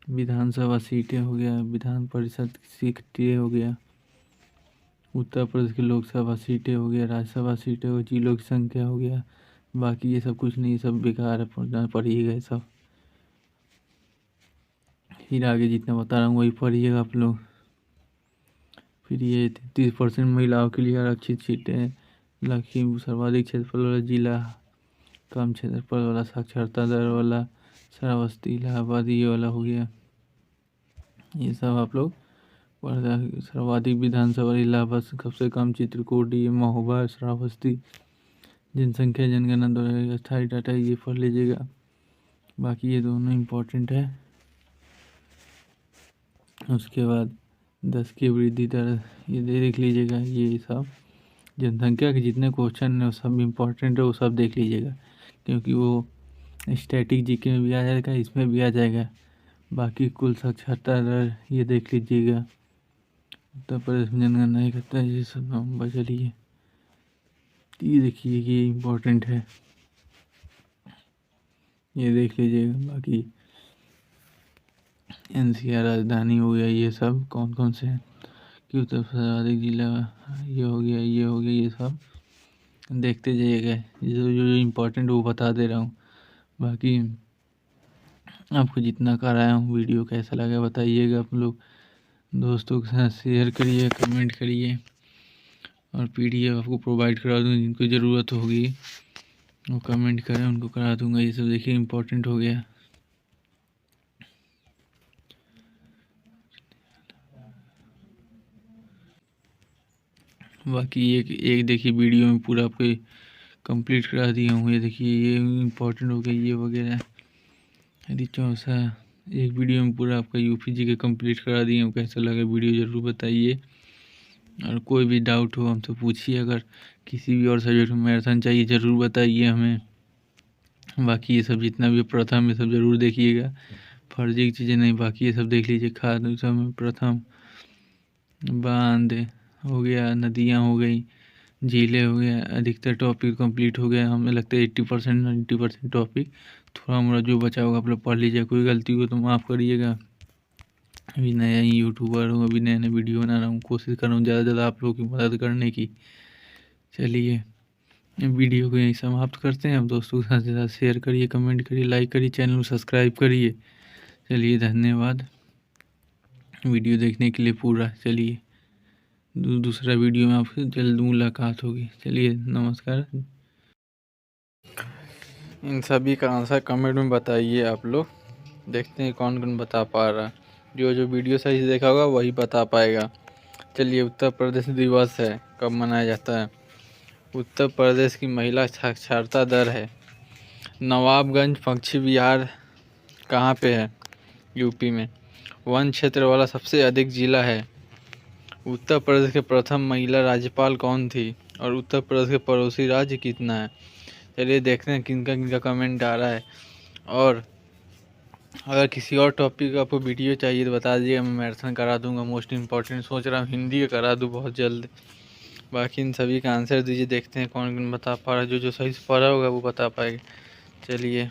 विधानसभा सीटें हो गया, विधान परिषद सीटें हो गया, उत्तर प्रदेश की लोकसभा सीटें हो गया, राज्यसभा सीटें हो, जिलों की संख्या हो गया। बाकी ये सब कुछ नहीं, सब बेकार है, पढ़िएगा ये सब। फिर आगे जितना बता रहा हूँ वही पढ़िएगा आप लोग। फिर ये 30% महिलाओं के लिए आरक्षित सीटें, लखीमपुर सर्वाधिक क्षेत्रफल वाला जिला, कम क्षेत्रफल वाला, साक्षरता दर वाला, श्रावस्ती, इलाहाबाद ये वाला हो गया। ये सब आप लोग पढ़ा। सर्वाधिक विधानसभा इलाहाबाद, सबसे कम चित्रकूट, ये महोबा, श्रावस्ती। जनसंख्या जनगणना 2028 डाटा ये पढ़ लीजिएगा। बाकी ये दोनों इम्पोर्टेंट है। उसके बाद 10 की वृद्धि दर ये देख लीजिएगा। ये सब जनसंख्या के जितने क्वेश्चन है वो सब इम्पोर्टेंट है, वो सब देख लीजिएगा, क्योंकि वो स्टैटिक जीके में भी आ जाएगा, इसमें भी आ जाएगा। बाकी कुल साक्षरता दर ये देख लीजिएगा। उत्तर प्रदेश में जनगणना नहीं करता है, ये सब नवंबर। चलिए ये देखिए, ये इम्पोर्टेंट है, ये देख लीजिएगा। बाकी एनसीआर राजधानी हो गया, ये सब कौन कौन से हैं कि उत्तर सर्वाधिक जिला, ये हो गया, ये हो गया, ये सब देखते जाइएगा। ये जो इम्पोर्टेंट वो बता दे रहा हूँ। बाकी आपको जितना कराया हूँ, वीडियो कैसा लगा बताइएगा। आप लोग दोस्तों के साथ शेयर करिए, कमेंट करिए, और पीडीएफ आपको प्रोवाइड करा दूँगा। जिनको ज़रूरत होगी वो कमेंट करें, उनको करा दूँगा। ये सब देखिए इम्पोर्टेंट हो गया। बाकी एक देखिए वीडियो में पूरा आपको कंप्लीट करा दिया हूँ। ये देखिए ये इम्पोर्टेंट हो गया, ये वगैरह। यदि चौथा एक वीडियो में पूरा आपका यूपीजी के कंप्लीट करा दिए हूँ। कैसा लगा वीडियो ज़रूर बताइए, और कोई भी डाउट हो हमसे पूछिए। अगर किसी भी और सब्जेक्ट में मैराथन चाहिए ज़रूर बताइए हमें। बाकी ये सब जितना भी प्रथम ये सब ज़रूर देखिएगा, फर्जी की चीज़ें नहीं। बाकी ये सब देख लीजिए। खाद सब प्रथम, बांध हो गया, नदियाँ हो गई, झीलें हो गया, अधिकतर टॉपिक कंप्लीट हो गया। हमें लगता है 80% 90% टॉपिक। थोड़ा मोड़ा जो बचा होगा आप लोग पढ़ लीजिए। कोई गलती हो तो माफ़ करिएगा। अभी नया ही यूट्यूबर हूँ, अभी नया नया वीडियो बना रहा हूँ। कोशिश कर रहा हूँ ज़्यादा से ज़्यादा आप लोगों की मदद करने की। चलिए वीडियो को यहीं समाप्त करते हैं। आप दोस्तों के साथ ज़्यादा शेयर करिए, कमेंट करिए, लाइक करिए, चैनल को सब्सक्राइब करिए। चलिए धन्यवाद वीडियो देखने के लिए पूरा। चलिए दूसरा वीडियो में आपसे जल्द मुलाकात होगी। चलिए नमस्कार। इन सभी का आंसर कमेंट में बताइए आप लोग। देखते हैं कौन कौन बता पा रहा है। जो जो वीडियो सही से देखा होगा वही बता पाएगा। चलिए उत्तर प्रदेश दिवस है, कब मनाया जाता है? उत्तर प्रदेश की महिला साक्षरता दर है। नवाबगंज पश्चिम बिहार कहाँ पे है? यूपी में। वन क्षेत्र वाला सबसे अधिक जिला है। उत्तर प्रदेश के प्रथम महिला राज्यपाल कौन थी? और उत्तर प्रदेश के पड़ोसी राज्य कितना है? चलिए देखते हैं किनका किनका कमेंट आ रहा है। और अगर किसी और टॉपिक का आपको वीडियो चाहिए तो बता दीजिएगा, मैं मैराथन करा दूंगा। मोस्ट इम्पॉर्टेंट सोच रहा हूँ हिंदी का करा दूँ बहुत जल्द। बाकी इन सभी का आंसर दीजिए, देखते हैं कौन कौन बता पा रहा है। जो जो सही से पढ़ा होगा वो बता पाएगा। चलिए।